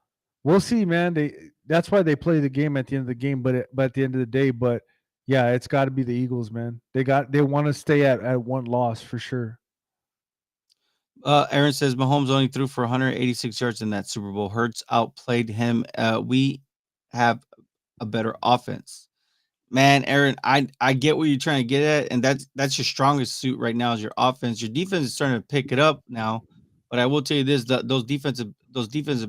we'll see, man. That's why they play the game at the end of the game, but at the end of the day, but yeah, it's got to be the Eagles, man. They want to stay at one loss for sure. Aaron says Mahomes only threw for 186 yards in that Super Bowl. Hurts outplayed him. We have a better offense. Man, Aaron, I get what you're trying to get at, and that's your strongest suit right now is your offense. Your defense is starting to pick it up now, but I will tell you this: those defensive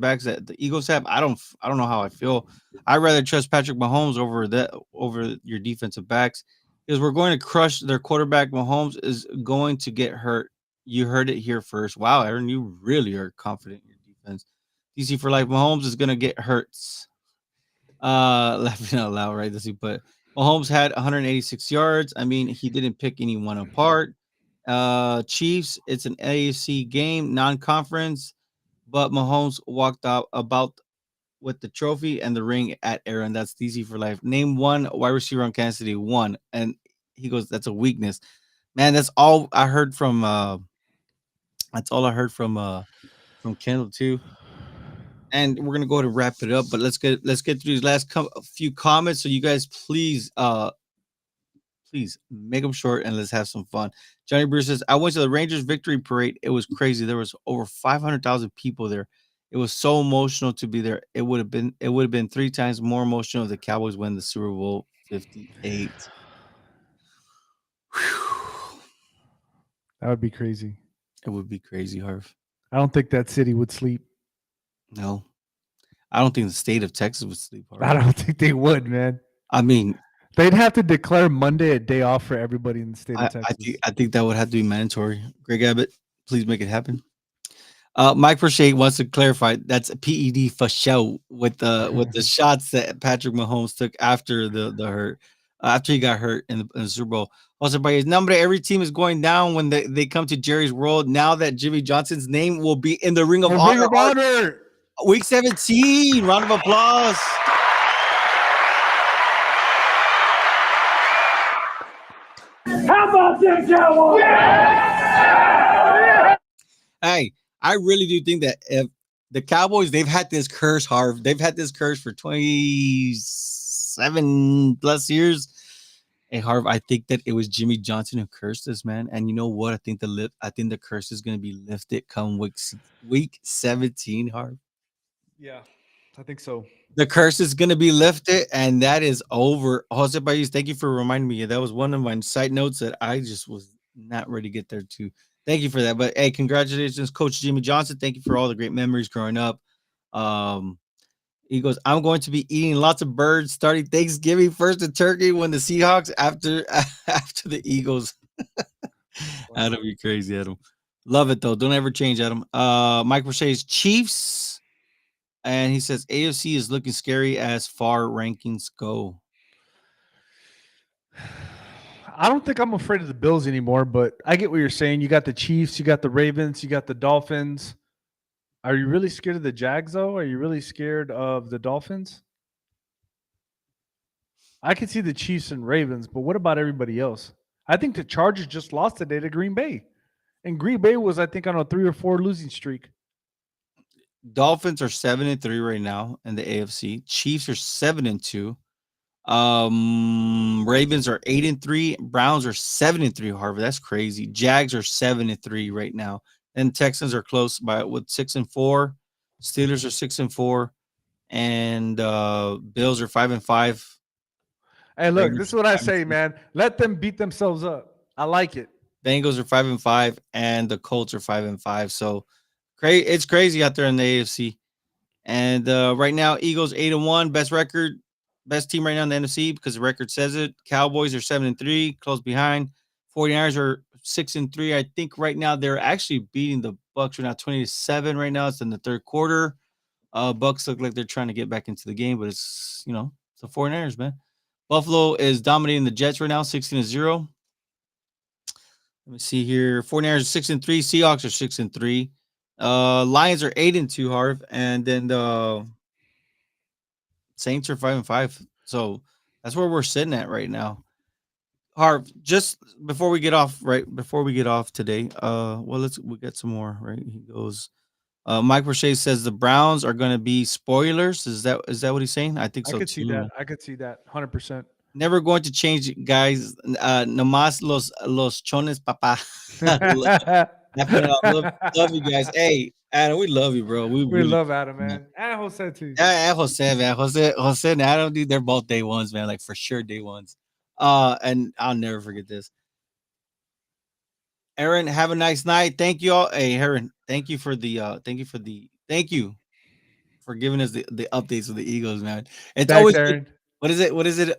backs that the Eagles have, I don't know how I feel. I'd rather trust Patrick Mahomes over your defensive backs because we're going to crush their quarterback. Mahomes is going to get hurt. You heard it here first. Wow, Aaron, you really are confident in your defense. DC for life. Mahomes is going to get hurt. Laughing out loud, right? That's but Mahomes had 186 yards. I mean, he didn't pick anyone apart. Chiefs, it's an AFC game, non-conference, but Mahomes walked out about with the trophy and the ring at Aaron. That's DC for life. Name one wide receiver on Kansas City. One, and he goes, "That's a weakness, man." That's all I heard from. That's all I heard from Kendall too. And we're gonna go ahead and wrap it up. But let's get through these last few comments. So you guys, please make them short and let's have some fun. Johnny Bruce says, "I went to the Rangers victory parade. It was crazy. There was over 500,000 people there. It was so emotional to be there. It would have been 3 times more emotional if the Cowboys win the Super Bowl 58." Whew. That would be crazy. It would be crazy, Harv. I don't think that city would sleep. No, I don't think the state of Texas would sleep, I Harv. don't think they would, man. I mean, They'd have to declare Monday a day off for everybody in the state of I think Texas. I think that would have to be mandatory. Greg Abbott, please make it happen. Mike Prochet wants to clarify that's a PED for show with the shots that Patrick Mahomes took after the hurt, after he got hurt in the Super Bowl. Also, by his number, every team is going down when they come to Jerry's World. Now that Jimmy Johnson's name will be in the Ring of Ring Honor. of Honor. Week 17. Round of applause. How about them Cowboys? Yeah! Hey, I really do think that if the Cowboys, they've had this curse, Harv. They've had this curse for 27 plus years. Hey, Harv, I think that it was Jimmy Johnson who cursed us, man. And you know what? I think the curse is going to be lifted come week 17, Harv. Yeah, I think so. The curse is going to be lifted, and that is over. Jose Baez, thank you for reminding me. That was one of my side notes that I just was not ready to get there to. Thank you for that. But hey, congratulations, Coach Jimmy Johnson. Thank you for all the great memories growing up. He goes, I'm going to be eating lots of birds starting Thanksgiving first the turkey when the Seahawks after after the Eagles. That'll be crazy, Adam. Love it though. Don't ever change, Adam. Mike Roche's Chiefs. And he says AFC is looking scary as far rankings go. I don't think I'm afraid of the Bills anymore, but I get what you're saying. You got the Chiefs, you got the Ravens, you got the Dolphins. Are you really scared of the Jags, though? Are you really scared of the Dolphins? I could see the Chiefs and Ravens, but what about everybody else? I think the Chargers just lost today to Green Bay. And Green Bay was, I think, on a 3 or 4 losing streak. Dolphins are 7-3 right now in the AFC. Chiefs are 7-2. Ravens are 8-3. Browns are 7-3. Harvard, that's crazy. Jags are 7-3 right now. And Texans are close by with 6-4. Steelers are 6-4, and Bills are 5-5. Hey, look, Ravens this is what I are say, 5-6. man. Let them beat themselves up. I like it. Bengals are 5-5, and the Colts are 5-5. So it's crazy out there in the AFC. And right now, Eagles 8-1, best record, best team right now in the NFC because the record says it. Cowboys are 7-3, close behind. 49ers are 6-3. I think right now they're actually beating the Bucks right now, 20-7 right now. It's in the third quarter. Bucks look like they're trying to get back into the game, but it's it's the 49ers, man. Buffalo is dominating the Jets right now, 16-0. Let me see here. 49ers are 6-3. Seahawks are 6-3. Lions are 8-2, Harv, and then the Saints are 5-5. So that's where we're sitting at right now. Harv, just before we get off, today, we get some more, right? He goes, Mike Roche says the Browns are gonna be spoilers. Is that what he's saying? I think I so could see too. that. I could see that 100%. Never going to change it, guys. Nomás los chones, papa. Laughing it out. Love you guys. Hey, Adam, we love you, bro. We We really love Adam, man. man. And Jose, too. Yeah, Jose, man. Jose and Adam, dude, they're both day ones, man. Like for sure, day ones. And I'll never forget this. Aaron, have a nice night. Thank you all. Hey, Aaron, thank you for thank you for giving us the updates of the Eagles, man. It's Thanks, always good. Aaron. What is it?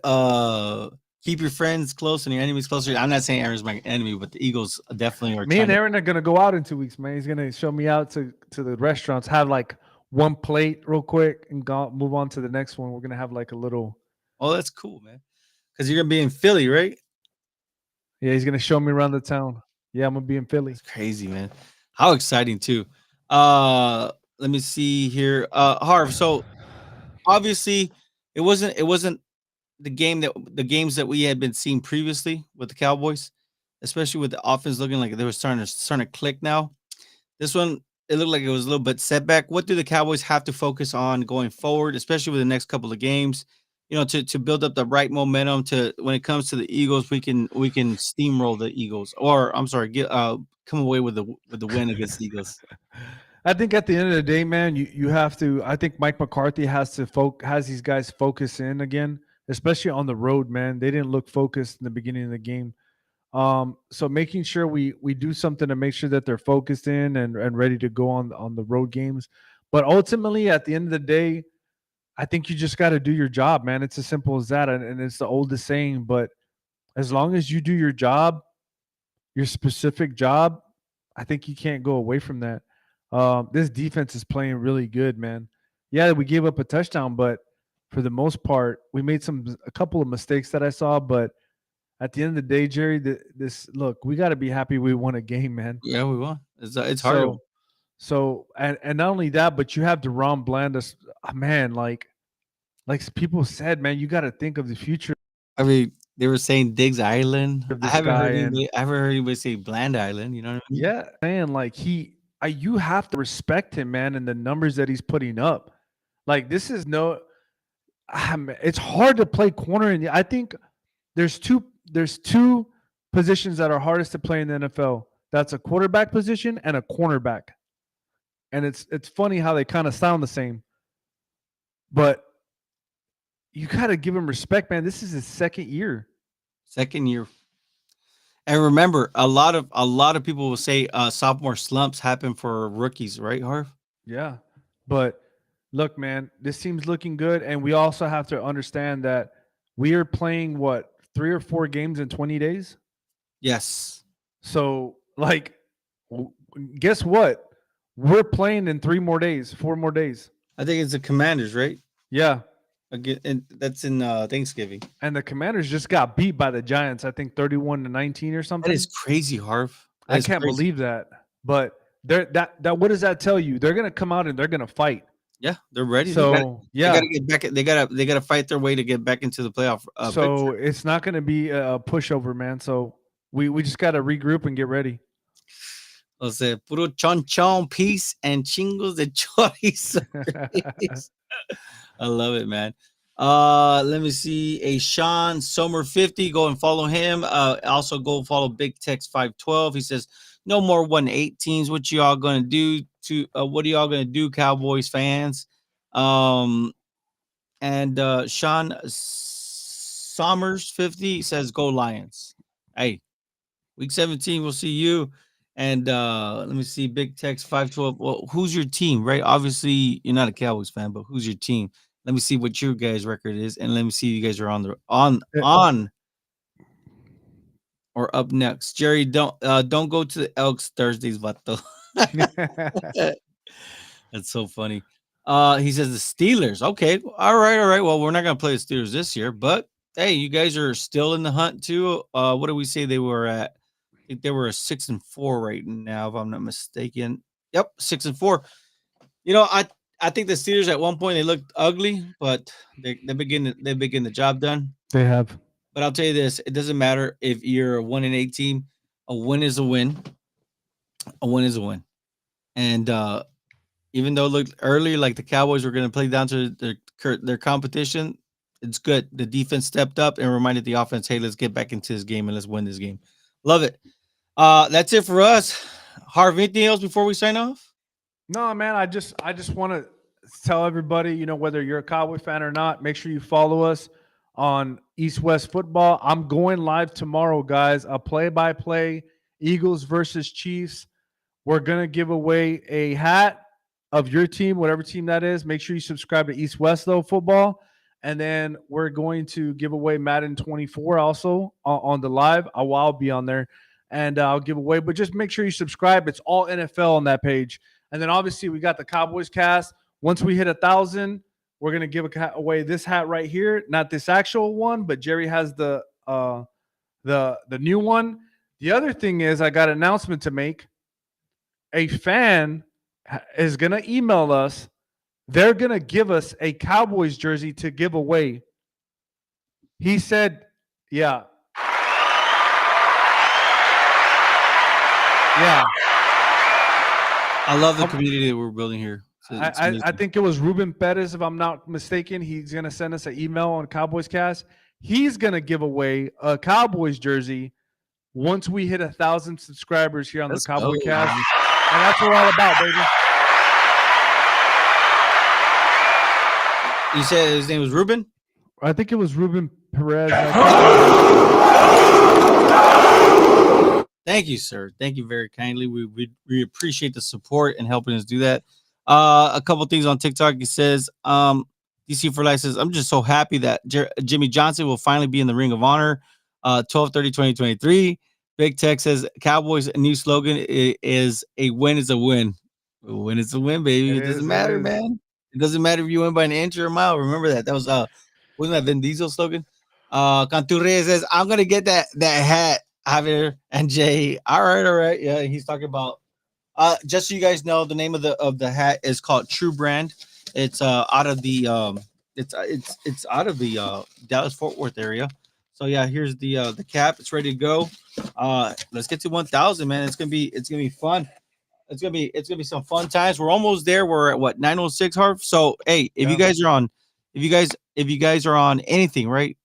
Keep your friends close and your enemies closer. I'm not saying Aaron's my enemy, but the Eagles definitely are. Me and Aaron are going to go out in 2 weeks, man. He's going to show me out to the restaurants, have like one plate real quick and move on to the next one. We're going to have like a little. Oh, that's cool, man. Because you're going to be in Philly, right? Yeah, he's going to show me around the town. Yeah, I'm going to be in Philly. It's crazy, man. How exciting, too. Let me see here. Harv, so obviously it wasn't the games that we had been seeing previously with the Cowboys, especially with the offense looking like they were starting to click now. This one, it looked like it was a little bit setback. What do the Cowboys have to focus on going forward, especially with the next couple of games? To build up the right momentum to when it comes to the Eagles, we can steamroll the Eagles, or I'm sorry, come away with the win against the Eagles. I think at the end of the day, man, you have to. I think Mike McCarthy has these guys focus in again, especially on the road, man. They didn't look focused in the beginning of the game. So making sure we do something to make sure that they're focused in and ready to go on the road games. But ultimately, at the end of the day, I think you just got to do your job, man. It's as simple as that, and it's the oldest saying. But as long as you do your job, your specific job, I think you can't go away from that. This defense is playing really good, man. Yeah, we gave up a touchdown, but for the most part, we made a couple of mistakes that I saw. But at the end of the day, Jerry, we got to be happy we won a game, man. Yeah, we won. It's hard to win. So and not only that, but you have Deron Blandus, man. Like people said, man, you got to think of the future I mean, they were saying Diggs Island. of I this haven't guy, heard and anybody say Bland Island. You know what I mean? yeah, man, like you have to respect him, man, and the numbers that he's putting up. Like this is it's hard to play corner, and I think there's two positions that are hardest to play in the NFL. That's a quarterback position and a cornerback. And it's funny how they kind of sound the same. But you got to give him respect, man. This is his second year. Second year. And remember, a lot of people will say sophomore slumps happen for rookies, right, Harv? Yeah. But look, man, this team's looking good. And we also have to understand that we are playing 3 or 4 games in 20 days. Yes. So, like, guess what? We're playing in 4 more days. I think it's the Commanders, right? Yeah. Again, and that's in Thanksgiving. And the Commanders just got beat by the Giants, I think 31-19 or something. That is crazy, Harv. I can't believe that. But that what does that tell you? They're gonna come out and they're gonna fight. Yeah, they're ready. So they gotta get back. They gotta fight their way to get back into the playoff. So picture. It's not gonna be a pushover, man. So we just gotta regroup and get ready. O sea, puro chon chon, peace and chingos de chorizo. I love it, man. Let me see. A Sean Sommer 50. Go and follow him. Also go follow Big Tex 512. He says, no more 1-18s. What are y'all gonna do, Cowboys fans? And Sean Sommers 50 says, go Lions. Hey, week 17, we'll see you. And let me see, Big Tex 512. Well, who's your team, right? Obviously, you're not a Cowboys fan, but who's your team? Let me see what your guys' record is, and let me see if you guys are on or up next. Jerry, don't go to the Elks Thursdays, vato. That's so funny. He says the Steelers. Okay, all right. Well, we're not gonna play the Steelers this year, but hey, you guys are still in the hunt too. What did we say they were at? I think they were a 6-4 right now, if I'm not mistaken. Yep, 6-4. You know, I think the Steelers at one point they looked ugly, but they begin the job done. They have. But I'll tell you this: it doesn't matter if you're a 1-8 team. A win is a win. A win is a win. And even though it looked early like the Cowboys were going to play down to their competition, it's good. The defense stepped up and reminded the offense, "Hey, let's get back into this game and let's win this game." Love it. That's it for us. Harv, anything else before we sign off? No, man. I just want to tell everybody, whether you're a Cowboy fan or not, make sure you follow us on East West Football. I'm going live tomorrow, guys. A play-by-play Eagles versus Chiefs. We're gonna give away a hat of your team, whatever team that is. Make sure you subscribe to East West Football. And then we're going to give away Madden 24 also on the live. I'll be on there and I'll give away. But just make sure you subscribe. It's all NFL on that page. And then obviously we got the Cowboys cast. Once we hit 1,000, we're going to give away this hat right here. Not this actual one, but Jerry has the new one. The other thing is I got an announcement to make. A fan is going to email us. They're going to give us a Cowboys jersey to give away. He said, yeah. Yeah. I love the community that we're building here. I think it was Ruben Perez, if I'm not mistaken. He's going to send us an email on Cowboys Cast. He's going to give away a Cowboys jersey once we hit 1,000 subscribers here on the Cowboy Cast. Man. And that's what we're all about, baby. You said his name was Ruben? I think it was Ruben Perez. Thank you, sir. Thank you very kindly. We appreciate the support and helping us do that. A couple things on TikTok. He says, DC for Life says, I'm just so happy that Jimmy Johnson will finally be in the Ring of Honor. 12/30/2023. Big Tech says Cowboys' new slogan is a win is a win. A win is a win, baby. It It doesn't is. It matter, is. man. It doesn't matter if you win by an inch or a mile. Remember that. That was wasn't that Vin Diesel slogan? Canturre says, I'm gonna get that hat, Javier and Jay. All right. Yeah, he's talking about just so you guys know, the name of the hat is called True Brand. It's out of the it's out of the Dallas Fort Worth area. So yeah, here's the cap. It's ready to go. Let's get to 1,000, man. It's gonna be fun. It's gonna be some fun times. We're almost there. We're at what 906 Harv. So hey, if you Yeah. guys are on, if you guys are on anything, right,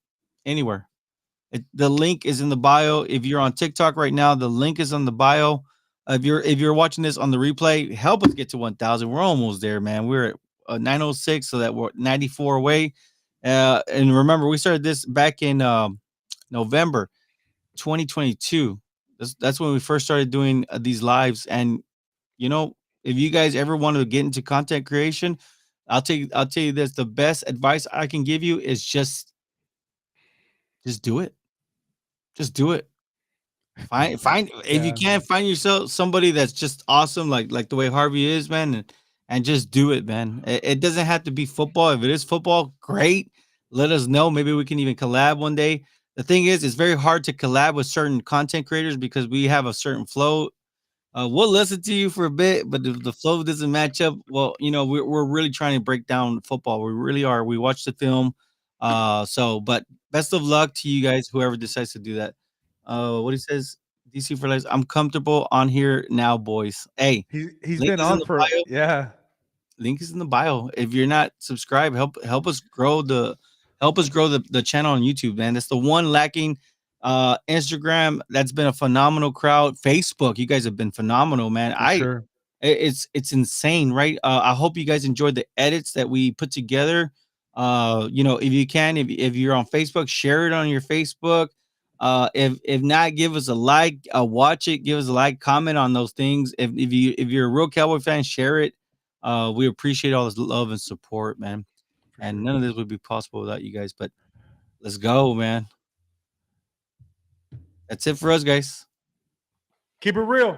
anywhere, the link is in the bio. If you're on TikTok right now, the link is on the bio. If you're watching this on the replay, help us get to 1,000. We're almost there, man. We're at 906, so that we're 94 away. And remember, we started this back in November 2022. That's when we first started doing these lives. And you know, if you guys ever want to get into content creation, I'll tell you this: the best advice I can give you is just do it. Just do it. Find if you Yeah. can't find yourself somebody that's just awesome, like the way Harvey is, man, and just do it, man. It doesn't have to be football. If it is football, great. Let us know. Maybe we can even collab one day. The thing is, it's very hard to collab with certain content creators because we have a certain flow. We'll listen to you for a bit, but if the flow doesn't match up, well, we're really trying to break down football. We really are. We watched the film. But best of luck to you guys, whoever decides to do that. What he says, DC for life. I'm comfortable on here now, boys. Hey, He's link been is in on the for bio. yeah. Link is in the bio. If you're not subscribed, help us grow the channel on YouTube, man. That's the one lacking. Instagram, that's been a phenomenal crowd. Facebook, you guys have been phenomenal, man. For sure. It's insane, right? I hope you guys enjoyed the edits that we put together. If you can, if you're on Facebook, share it on your Facebook. If not, give us a like, watch it, give us a like, comment on those things. If you're a real Cowboy fan, share it. We appreciate all this love and support, man. For And sure. none of this would be possible without you guys. But let's go, man. That's it for us, guys. Keep it real.